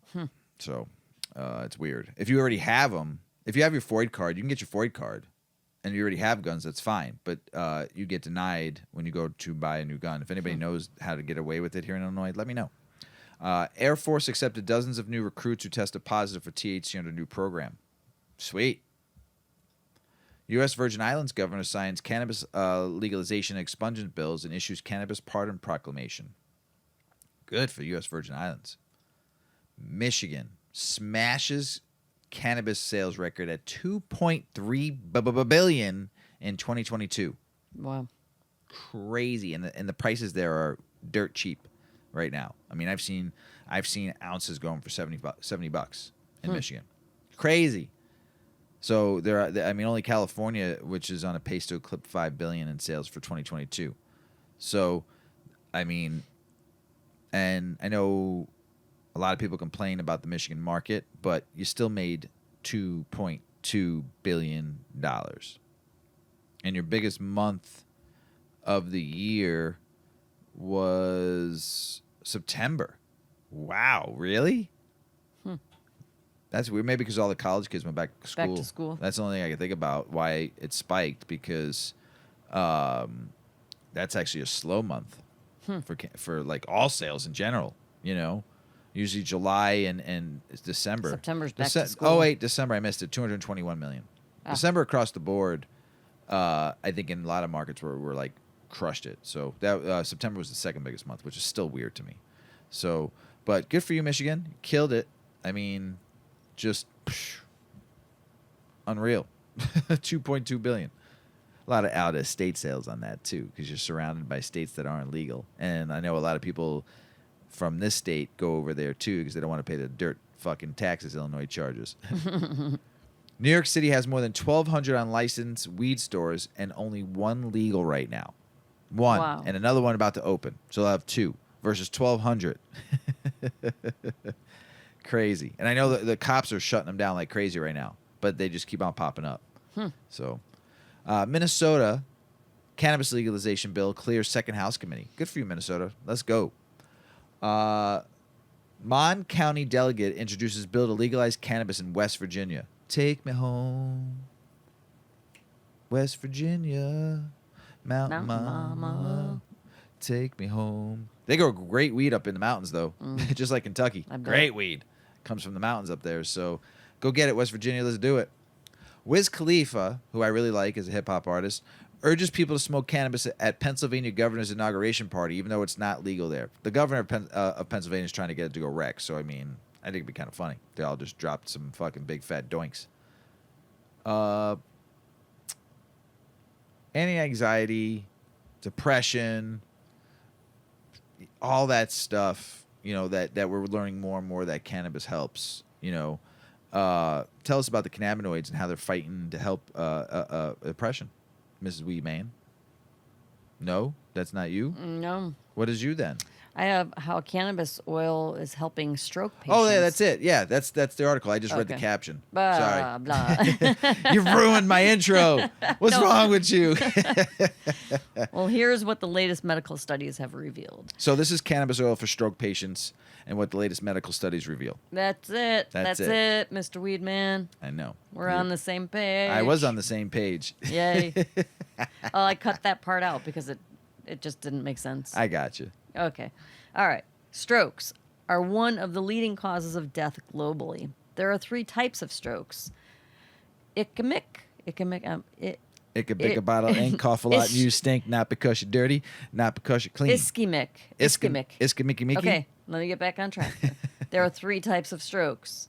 So it's weird. If you already have them, if you have your FOID card, you can get your FOID card, and you already have guns, that's fine. But you get denied when you go to buy a new gun. If anybody knows how to get away with it here in Illinois, let me know. Air Force accepted dozens of new recruits who tested positive for THC under new program. Sweet. U.S. Virgin Islands governor signs cannabis legalization expungement bills and issues cannabis pardon proclamation. Good for U.S. Virgin Islands. Michigan smashes cannabis sales record at $2.3 billion in 2022. Wow. Crazy. And the prices there are dirt cheap right now. I mean, I've seen ounces going for $70 in Michigan. Crazy. So only California, which is on a pace to eclipse $5 billion in sales for 2022. So, I mean, and I know a lot of people complain about the Michigan market, but you still made $2.2 billion. And your biggest month of the year was September. Wow, really? That's weird. Maybe because all the college kids went back to school. Back to school. That's the only thing I can think about why it spiked, because that's actually a slow month for like all sales in general. You know, usually July and December. September's back to school. Oh wait, December I missed it. 221 million. Ah. December across the board. I think in a lot of markets we're like crushed it. So that September was the second biggest month, which is still weird to me. So, but good for you, Michigan. You killed it. I mean, just unreal. 2.2 billion. A lot of out of state sales on that too, because you're surrounded by states that aren't legal. And I know a lot of people from this state go over there too because they don't want to pay the dirt fucking taxes Illinois charges. New York City has more than 1,200 unlicensed weed stores and only one legal right now. One. Wow. And another one about to open. So they'll have two versus 1,200. Crazy. And I know the cops are shutting them down like crazy right now, but they just keep on popping up. So Minnesota cannabis legalization bill clears second house committee. Good for you, Minnesota. Let's go. Mon County delegate introduces bill to legalize cannabis in West Virginia. Take me home, West Virginia, Mountain Mama. Take me home. They grow great weed up in the mountains, though, just like Kentucky. Great weed comes from the mountains up there. So go get it, West Virginia. Let's do it. Wiz Khalifa, who I really like as a hip-hop artist, urges people to smoke cannabis at Pennsylvania governor's inauguration party, even though it's not legal there. The governor of Pennsylvania is trying to get it to go rec, so I mean, I think it'd be kind of funny. They all just dropped some fucking big fat doinks. Anti-anxiety, depression, all that stuff, you know, that we're learning more and more that cannabis helps, you know. Tell us about the cannabinoids and how they're fighting to help depression. Mrs. Weedman. No? That's not you? No. What is you then? I have how cannabis oil is helping stroke patients. Oh, yeah, that's it. Yeah, that's the article. I just read the caption. Blah, Sorry. blah. You've ruined my intro. What's wrong with you? Well, here's what the latest medical studies have revealed. So this is cannabis oil for stroke patients and what the latest medical studies reveal. That's it. That's it, Mr. Weedman. I know. We're on the same page. I was on the same page. Yay. Oh, I cut that part out because it just didn't make sense. I got you. Okay. All right. Strokes are one of the leading causes of death globally. There are 3 types of strokes. Ischemic, It could pick a bottle and cough a lot and you stink, not because you're dirty, not because you're clean. Ischemic. Ischemic. Okay, let me get back on track here. There are 3 types of strokes.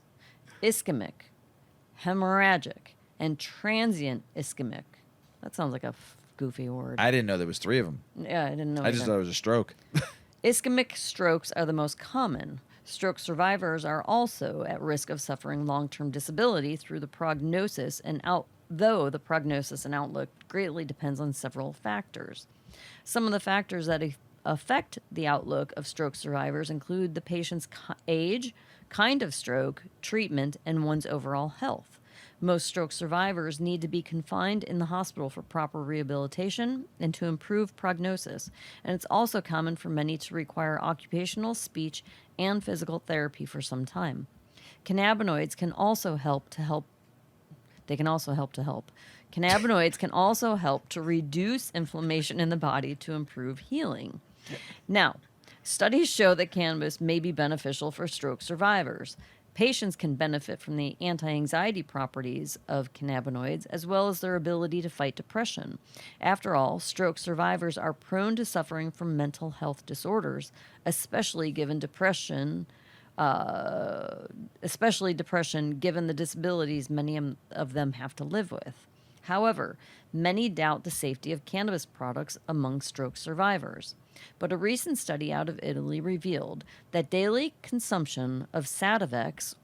Ischemic, hemorrhagic, and transient ischemic. That sounds like a goofy word. I didn't know there was 3 of them. Yeah, I didn't know I just thought it was a stroke. Ischemic strokes are the most common. Stroke survivors are also at risk of suffering long-term disability through the prognosis though the prognosis and outlook greatly depends on several factors. Some of the factors that affect the outlook of stroke survivors include the patient's age, kind of stroke, treatment, and one's overall health. Most stroke survivors need to be confined in the hospital for proper rehabilitation and to improve prognosis. And it's also common for many to require occupational, speech, and physical therapy for some time. Cannabinoids can also help to help. They can also help to help. Cannabinoids can also help to reduce inflammation in the body to improve healing. Now, studies show that cannabis may be beneficial for stroke survivors. Patients can benefit from the anti-anxiety properties of cannabinoids as well as their ability to fight depression. After all, stroke survivors are prone to suffering from mental health disorders, especially depression given the disabilities many of them have to live with. However, many doubt the safety of cannabis products among stroke survivors. But a recent study out of Italy revealed that daily consumption of Sativex,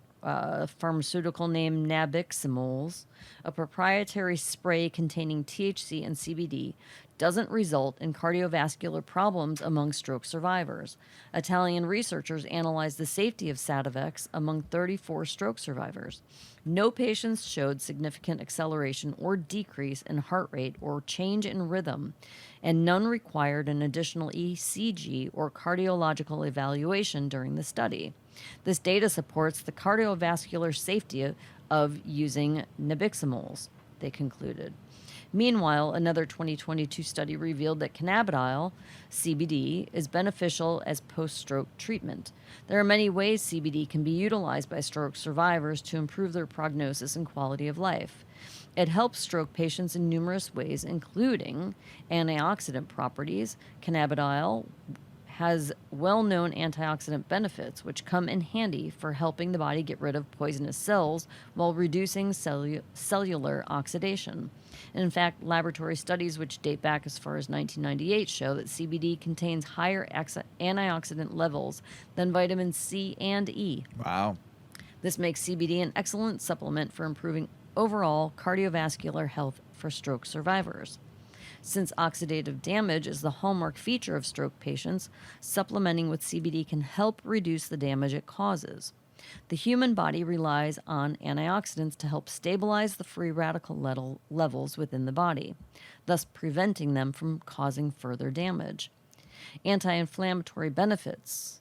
pharmaceutical name Nabiximols, a proprietary spray containing THC and CBD, doesn't result in cardiovascular problems among stroke survivors. Italian researchers analyzed the safety of Sativex among 34 stroke survivors. No patients showed significant acceleration or decrease in heart rate or change in rhythm, and none required an additional ECG or cardiological evaluation during the study. This data supports the cardiovascular safety of using nabiximols, they concluded. Meanwhile, another 2022 study revealed that cannabidiol, CBD, is beneficial as post-stroke treatment. There are many ways CBD can be utilized by stroke survivors to improve their prognosis and quality of life. It helps stroke patients in numerous ways, including antioxidant properties. Cannabidiol has well-known antioxidant benefits, which come in handy for helping the body get rid of poisonous cells while reducing cellular oxidation. And in fact, laboratory studies which date back as far as 1998 show that CBD contains higher antioxidant levels than vitamin C and E. Wow. This makes CBD an excellent supplement for improving overall cardiovascular health for stroke survivors. Since oxidative damage is the hallmark feature of stroke patients, supplementing with CBD can help reduce the damage it causes. The human body relies on antioxidants to help stabilize the free radical levels within the body, thus preventing them from causing further damage. Anti-inflammatory benefits.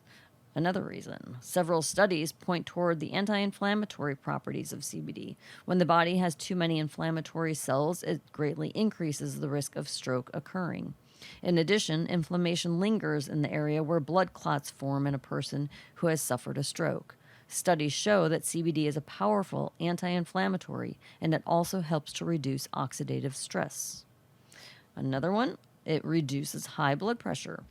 Another reason. Several studies point toward the anti-inflammatory properties of CBD. When the body has too many inflammatory cells, it greatly increases the risk of stroke occurring. In addition, inflammation lingers in the area where blood clots form in a person who has suffered a stroke. Studies show that CBD is a powerful anti-inflammatory, and it also helps to reduce oxidative stress. Another one, it reduces high blood pressure.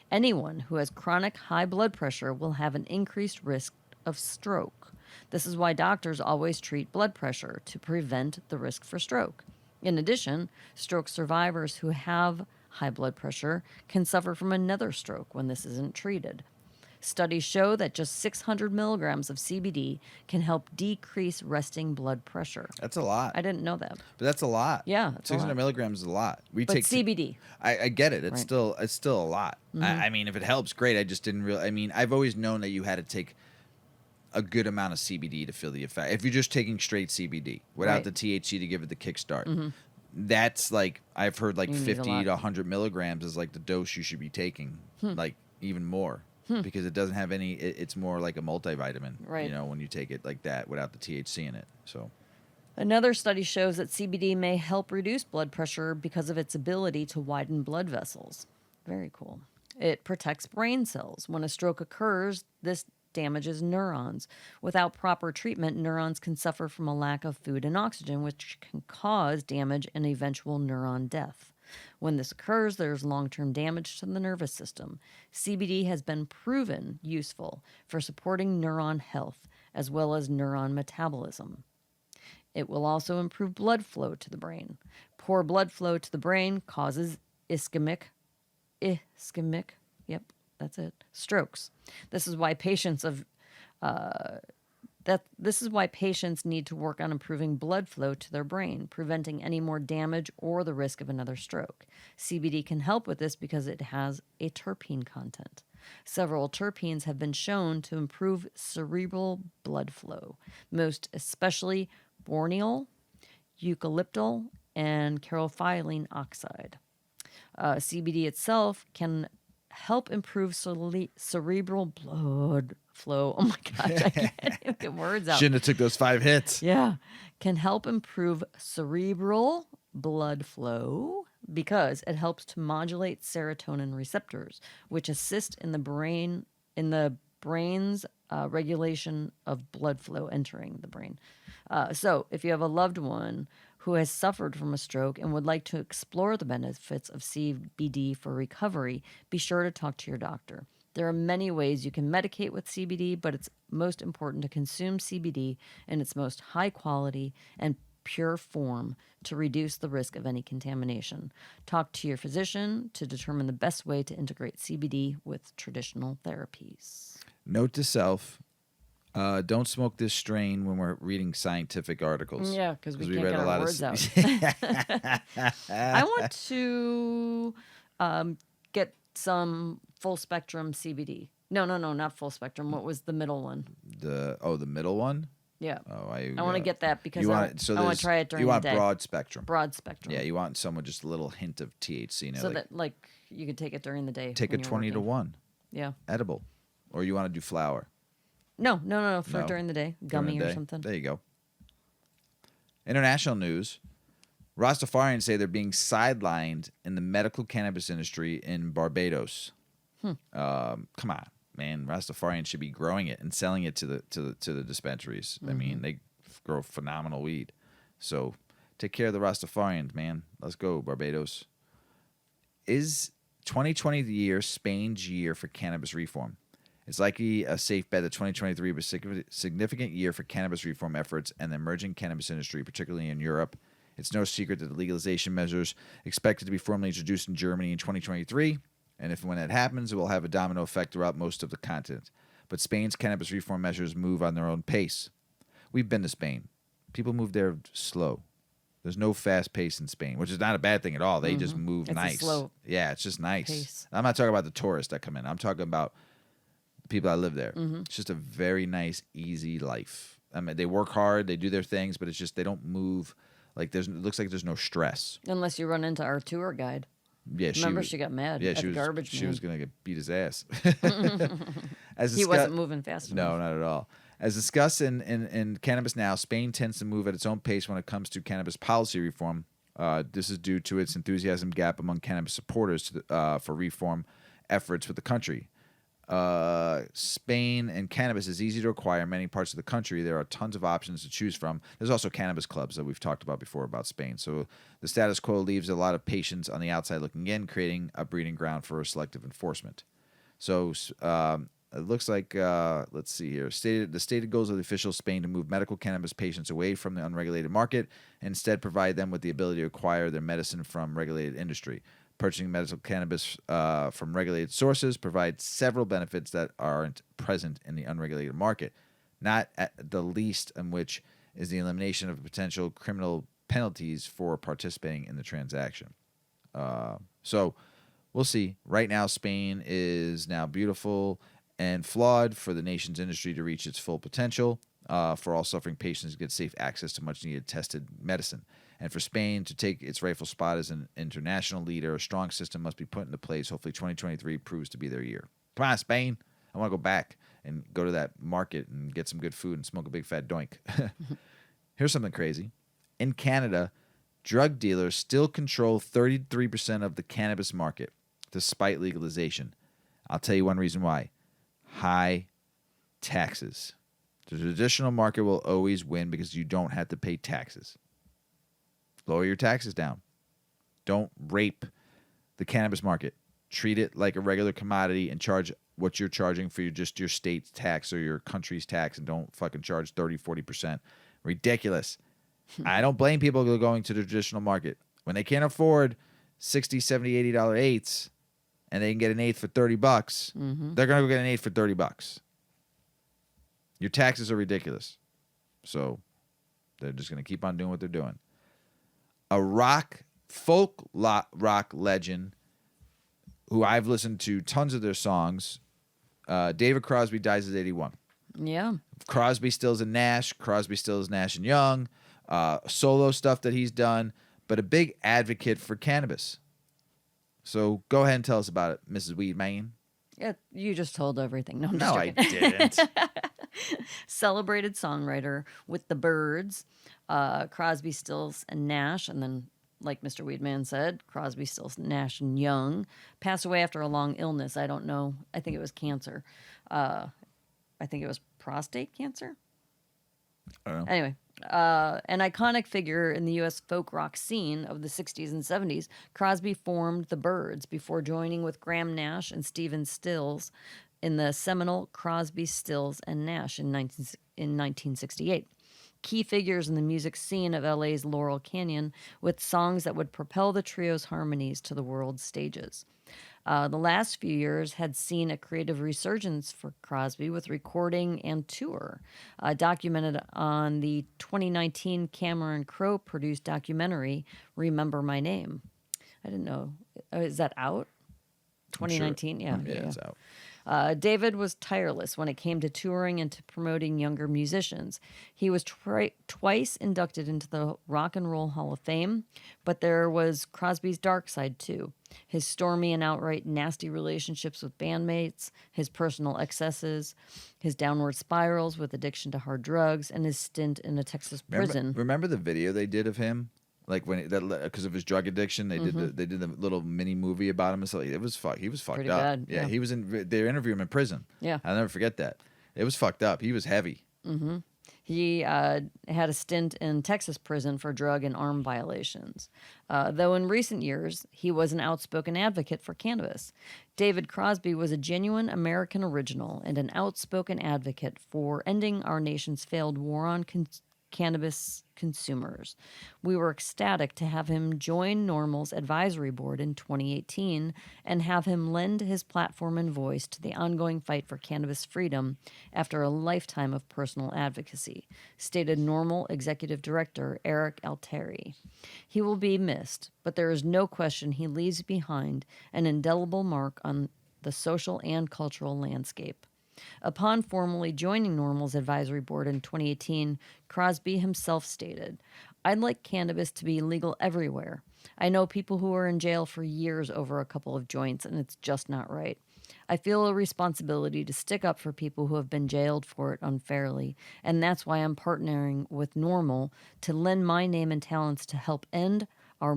Anyone who has chronic high blood pressure will have an increased risk of stroke. This is why doctors always treat blood pressure to prevent the risk for stroke. In addition, stroke survivors who have high blood pressure can suffer from another stroke when this isn't treated. Studies show that just 600 milligrams of CBD can help decrease resting blood pressure. That's a lot. I didn't know that. But that's a lot. Yeah, it's 600 a lot. milligrams is a lot. We But take CBD. I get it. It's Right. still a lot. I mean, if it helps, great. I just didn't really. I mean, I've always known that you had to take a good amount of CBD to feel the effect. If you're just taking straight CBD without Right. the THC to give it the kickstart, that's like I've heard like You need a 50 lot. to 100 milligrams is like the dose you should be taking, like even more. Because it doesn't have any. It's more like a multivitamin, Right. you know, when you take it like that without the THC in it. So, Another study shows that CBD may help reduce blood pressure because of its ability to widen blood vessels. Very cool. It protects brain cells. When a stroke occurs, this damages neurons. Without proper treatment, neurons can suffer from a lack of food and oxygen, which can cause damage and eventual neuron death. When this occurs, there's long-term damage to the nervous system. CBD has been proven useful for supporting neuron health as well as neuron metabolism. It will also improve blood flow to the brain. Poor blood flow to the brain causes ischemic, yep, that's it, strokes. This is why patients need to work on improving blood flow to their brain, preventing any more damage or the risk of another stroke. CBD can help with this because it has a terpene content. Several terpenes have been shown to improve cerebral blood flow, most especially borneol, eucalyptal, and caryophyllene oxide. CBD itself can help improve cerebral blood flow. Oh my gosh, I can't even get words out. Shouldn't have took those 5 hits. Yeah, can help improve cerebral blood flow because it helps to modulate serotonin receptors, which assist in the brain's regulation of blood flow entering the brain. So, if you have a loved one who has suffered from a stroke and would like to explore the benefits of CBD for recovery, be sure to talk to your doctor. There are many ways you can medicate with CBD, but it's most important to consume CBD in its most high quality and pure form to reduce the risk of any contamination. Talk to your physician to determine the best way to integrate CBD with traditional therapies. Note to self, don't smoke this strain when we're reading scientific articles. Yeah, because we can't read get a our lot words of out. I want to get some full spectrum CBD. No, not full spectrum. What was the middle one? The middle one? Yeah. Oh, I want to get that because I want to there's- try it during You the want day. broad spectrum. Broad spectrum. Yeah, you want someone just a little hint of THC. So that you could take it during the day. Take a when you're 20 to working. 1 Yeah. edible. Or you want to do flower. No. For No. during the day, during gummy the or day. something. There you go. International news. Rastafarians say they're being sidelined in the medical cannabis industry in Barbados. Come on, man. Rastafarians should be growing it and selling it to the dispensaries. I mean, they grow phenomenal weed. So take care of the Rastafarians, man. Let's go, Barbados. Is 2020 the year Spain's year for cannabis reform? It's likely a safe bet that 2023 was a significant year for cannabis reform efforts and the emerging cannabis industry, particularly in Europe. It's no secret that the legalization measures expected to be formally introduced in Germany in 2023, and when that happens, it will have a domino effect throughout most of the continent. But Spain's cannabis reform measures move on their own pace. We've been to Spain. People move there slow. There's no fast pace in Spain, which is not a bad thing at all. They just move It's a nice. slow Yeah, it's just nice. pace. I'm not talking about the tourists that come in. I'm talking about the people that live there. Mm-hmm. It's just a very nice, easy life. I mean, they work hard, they do their things, but it's just they don't move. Like it looks like there's no stress. Unless you run into our tour guide. Yeah, Remember, she got mad Yeah, at the garbage she man. was gonna beat his ass. He wasn't moving fast enough. No, not at all. As discussed in Cannabis Now, Spain tends to move at its own pace when it comes to cannabis policy reform. This is due to its enthusiasm gap among cannabis supporters for reform efforts with the country. Spain and cannabis is easy to acquire in many parts of the country. There are tons of options to choose from. There's also cannabis clubs that we've talked about before about Spain. So the status quo leaves a lot of patients on the outside looking in, creating a breeding ground for selective enforcement. So it looks like, let's see here, the stated goals of the official Spain to move medical cannabis patients away from the unregulated market and instead provide them with the ability to acquire their medicine from regulated industry. Purchasing medical cannabis from regulated sources provides several benefits that aren't present in the unregulated market, not at the least in which is the elimination of potential criminal penalties for participating in the transaction. So we'll see. Right now, Spain is now beautiful and flawed for the nation's industry to reach its full potential, for all suffering patients to get safe access to much-needed tested medicine. And for Spain to take its rightful spot as an international leader, a strong system must be put into place. Hopefully 2023 proves to be their year. Come on, Spain. I want to go back and go to that market and get some good food and smoke a big fat doink. Here's something crazy. In Canada, drug dealers still control 33% of the cannabis market, despite legalization. I'll tell you one reason why. High taxes. The traditional market will always win because you don't have to pay taxes. Lower your taxes down. Don't rape the cannabis market. Treat it like a regular commodity and charge what you're charging for your state's tax or your country's tax, and don't fucking charge 30, 40%. Ridiculous. I don't blame people who are going to the traditional market. When they can't afford $60, $70, $80 eighths and they can get an eighth for $30, they're going to go get an eighth for $30. Your taxes are ridiculous. So they're just going to keep on doing what they're doing. A folk rock legend who I've listened to tons of their songs, David Crosby dies at 81. Yeah. Crosby, Stills, and Nash. Crosby, Stills, Nash, and Young. solo stuff that he's done, but a big advocate for cannabis. So go ahead and tell us about it, Mrs. Weedman. Yeah, you just told everything. No, I'm just No, I joking. didn't. Celebrated songwriter with the Byrds, Crosby, Stills, and Nash, and then, like Mr. Weedman said, Crosby, Stills, Nash, and Young passed away after a long illness. I don't know. I think it was cancer. I think it was prostate cancer. I don't know. Anyway, an iconic figure in the U.S. folk rock scene of the 60s and 70s, Crosby formed the Byrds before joining with Graham Nash and Stephen Stills in the seminal Crosby, Stills, and Nash in 1968. Key figures in the music scene of LA's Laurel Canyon with songs that would propel the trio's harmonies to the world stages. The last few years had seen a creative resurgence for Crosby with recording and tour, documented on the 2019 Cameron Crowe produced documentary, Remember My Name. I didn't know. Is that out? 2019? Sure. Yeah. It's out. David was tireless when it came to touring and to promoting younger musicians. He was twice inducted into the Rock and Roll Hall of Fame, but there was Crosby's dark side too. His stormy and outright nasty relationships with bandmates, his personal excesses, his downward spirals with addiction to hard drugs, and his stint in a Texas prison. Remember the video they did of him? Like because of his drug addiction, they did the little mini movie about him. And so he was fucked Pretty up. bad, Yeah, yeah. he was in. They interviewed him in prison. Yeah. I'll never forget that. It was fucked up. He was heavy. He had a stint in Texas prison for drug and arm violations. Though in recent years, he was an outspoken advocate for cannabis. David Crosby was a genuine American original and an outspoken advocate for ending our nation's failed war on cannabis consumers. We were ecstatic to have him join NORML's advisory board in 2018 and have him lend his platform and voice to the ongoing fight for cannabis freedom after a lifetime of personal advocacy, stated NORML Executive Director Eric Altieri. He will be missed, but there is no question he leaves behind an indelible mark on the social and cultural landscape. Upon formally joining NORML's advisory board in 2018, Crosby himself stated, "I'd like cannabis to be legal everywhere. I know people who are in jail for years over a couple of joints, and it's just not right. I feel a responsibility to stick up for people who have been jailed for it unfairly, and that's why I'm partnering with NORML to lend my name and talents to help end our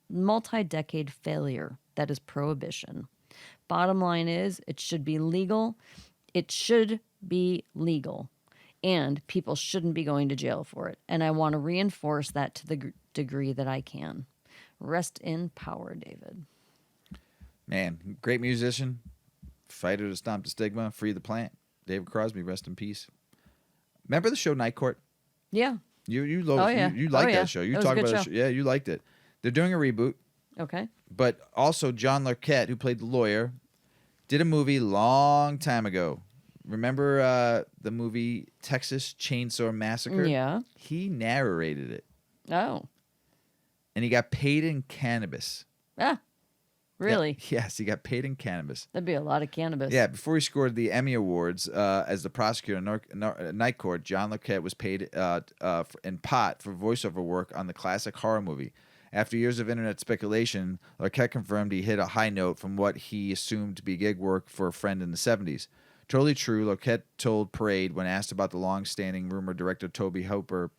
multi-decade failure, that is prohibition. Bottom line is, it should be legal. It should be legal, and people shouldn't be going to jail for it. And I want to reinforce that to the degree that I can. Rest in power, David." Man, great musician, fighter to stomp the stigma, free the plant. David Crosby, rest in peace. Remember the show Night Court? Yeah. You liked Oh, yeah. that show. You It was a talked good about that show. show. Yeah, you liked it. They're doing a reboot, Okay. but also John Larroquette, who played the lawyer, did a movie long time ago. Remember the movie Texas Chainsaw Massacre? Yeah. He narrated it, Oh. and he got paid in cannabis. Ah. Really? Yeah, yes, he got paid in cannabis. That'd be a lot of cannabis. Yeah, before he scored the Emmy Awards as the prosecutor in Night Court, John Larroquette was paid in pot for voiceover work on the classic horror movie. After years of internet speculation, Larroquette confirmed he hit a high note from what he assumed to be gig work for a friend in the 70s. Totally true, Larroquette told Parade when asked about the long-standing rumor director Toby Hooper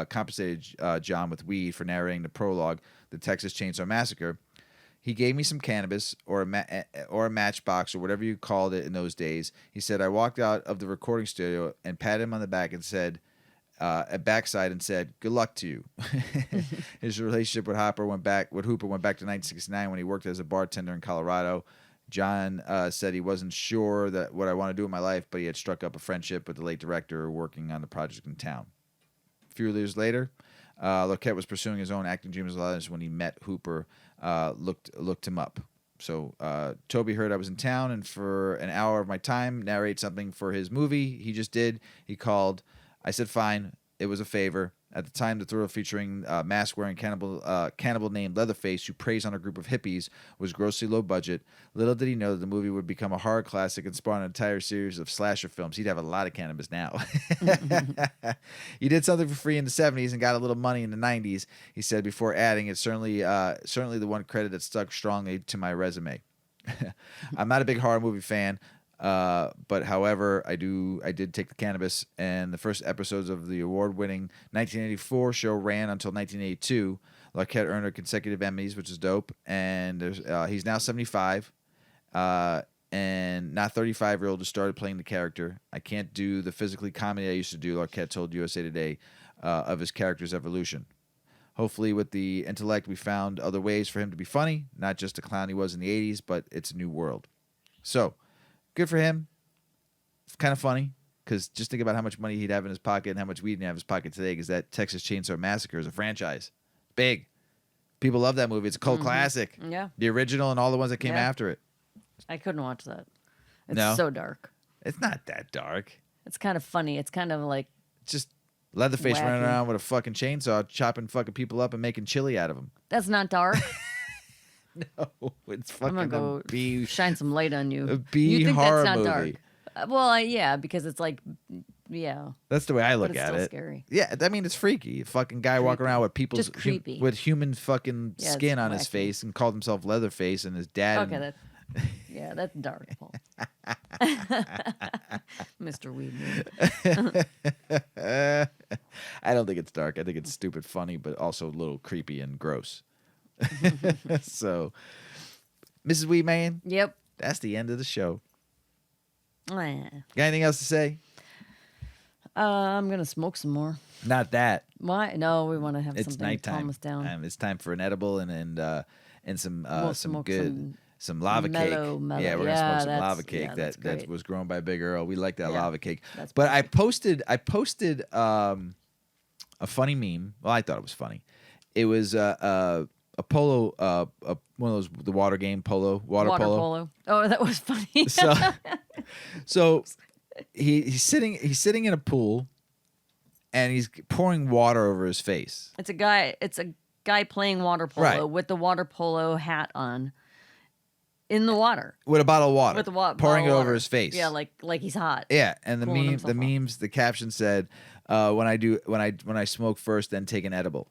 compensated John with weed for narrating the prologue, The Texas Chainsaw Massacre. He gave me some cannabis or a matchbox or whatever you called it in those days. He said, I walked out of the recording studio and patted him on the back and said, backside and said, good luck to you. His relationship with Hooper went back to 1969 when he worked as a bartender in Colorado. John said he wasn't sure that what I want to do in my life, but he had struck up a friendship with the late director working on the project in town. A few years later, Larroquette was pursuing his own acting dreams when he met Hooper, looked him up. So Toby heard I was in town, and for an hour of my time, narrate something for his movie. He just did. He called. I said, fine. It was a favor. At the time, the thriller featuring mask-wearing cannibal named Leatherface, who preys on a group of hippies, was grossly low budget. Little did he know that the movie would become a horror classic and spawn an entire series of slasher films. He'd have a lot of cannabis now. He did something for free in the 70s and got a little money in the 90s, he said, before adding, it's certainly the one credit that stuck strongly to my resume. I'm not a big horror movie fan. But however, I did take the Cannabis, and the first episodes of the award-winning 1984 show ran until 1982. Larquette earned her consecutive Emmys, which is dope, and he's now 75, and not 35-year-old who started playing the character. I can't do the physically comedy I used to do, Larquette told USA Today, of his character's evolution. Hopefully, with the intellect, we found other ways for him to be funny, not just the clown he was in the 80s, but it's a new world. So, good for him. It's kind of funny because just think about how much money he'd have in his pocket and how much weed he'd have in his pocket today, because that Texas Chainsaw Massacre is a franchise. Big. People love that movie. It's a cult classic. Yeah. The original and all the ones that came after it. I couldn't watch that. It's No? so dark. It's not that dark. It's kind of funny. It's kind of like It's just Leatherface Wacky. running around with a fucking chainsaw, chopping fucking people up and making chili out of them. that's not dark. No, it's I'm fucking gonna go a B. shine some light on you. A B you think horror that's not movie. dark? Well, yeah, because it's like, yeah, That's the way I look but it's at still it. scary. Yeah, I mean, it's freaky. A fucking guy walking around with people's Just creepy. with human fucking Yeah, it's skin on his wacky. face and called himself Leatherface, and his dad. Okay, that's dark, Paul. Mr. Weedman. I don't think it's dark. I think it's stupid funny, but also a little creepy and gross. So, Mrs. Weedman, Yep. that's the end of the show. Eh. Got anything else to say? I'm gonna smoke some more. Not that. Why? No, we want to have It's something to nighttime. calm us down. It's time for an edible and some We'll some smoke good some lava mellow, cake. mellow. Yeah, we're gonna Yeah, smoke some that's- lava cake yeah, that's that great. was grown by Big Earl. We like that Yeah, lava cake. that's But I posted a funny meme. Well, I thought it was funny. It was a polo, one of those the water game water polo. Oh, that was funny. So he's sitting in a pool, and he's pouring water over his face. It's a guy playing water polo Right. with the water polo hat on in the water. With a bottle of water, With the pouring pouring it over his face. Yeah, like he's hot. Yeah, and the Cooling meme, himself off. the caption said, when I smoke first, then take an edible.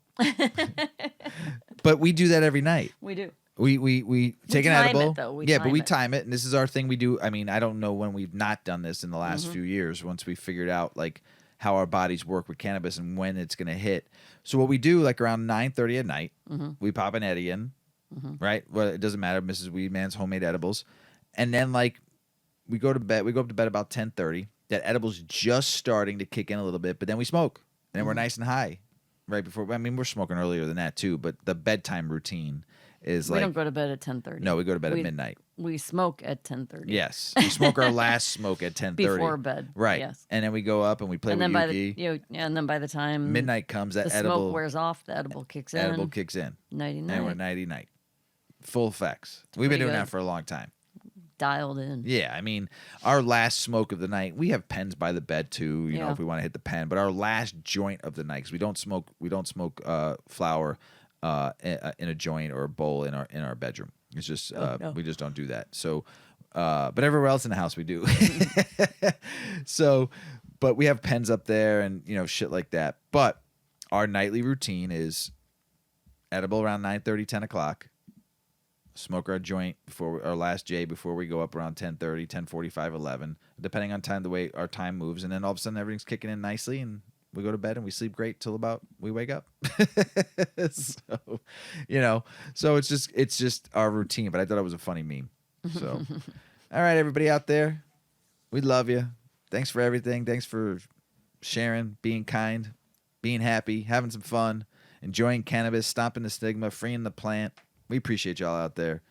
But we do that every night. We do. We take an time edible. it, though. We Yeah, but time we it. time it, and this is our thing we do. I mean, I don't know when we've not done this in the last Mm-hmm. few years. Once we figured out like how our bodies work with cannabis and when it's going to hit. So what we do, like around 9:30 at night, Mm-hmm. we pop an Eddie in, right? Well, it doesn't matter. Mrs. Weedman's homemade edibles, and then like we go to bed. We go up to bed about 10:30. That edible's just starting to kick in a little bit, but then we smoke, and then we're nice and high right before. I mean, we're smoking earlier than that too, but the bedtime routine is We like don't go to bed at 10:30. no, we go to bed at midnight. We smoke at 10:30. Yes, we smoke our last smoke at 10:30 Before bed. right? Yes. And then we go up and we play And with then by Yuki. and then by the time Midnight comes, that the edible smoke wears off, the edible kicks in. edible kicks in, Nighty and we're night. nighty night, full effects. We've been pretty doing good. that for a long time. Dialed in. Yeah, I mean, our last smoke of the night, we have pens by the bed too. You know, Yeah. if we want to hit the pen, but our last joint of the night, because we don't smoke flower in a joint or a bowl in our bedroom. It's just no. we just don't do that. So, but everywhere else in the house we do. So, but we have pens up there and shit like that. But our nightly routine is edible around 9:30, 10 o'clock. Smoke our joint before our last J before we go up around 10:30, 10:45, 11, depending on time, the way our time moves, and then all of a sudden everything's kicking in nicely, and we go to bed and we sleep great till about we wake up. So, so it's just our routine. But I thought it was a funny meme. So, all right, everybody out there, we love you. Thanks for everything. Thanks for sharing, being kind, being happy, having some fun, enjoying cannabis, stomping the stigma, freeing the plant. We appreciate y'all out there.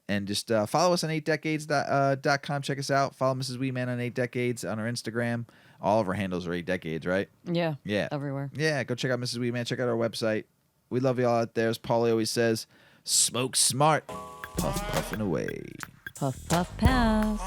And just follow us on 8decades.com. Check us out. Follow Mrs. Weedman on 8decades on our Instagram. All of our handles are 8decades, right? Yeah. Yeah. Everywhere. Yeah, go check out Mrs. Weedman. Check out our website. We love y'all out there. As Paulie always says, smoke smart. Puff, puffing away. Puff, puff, pass.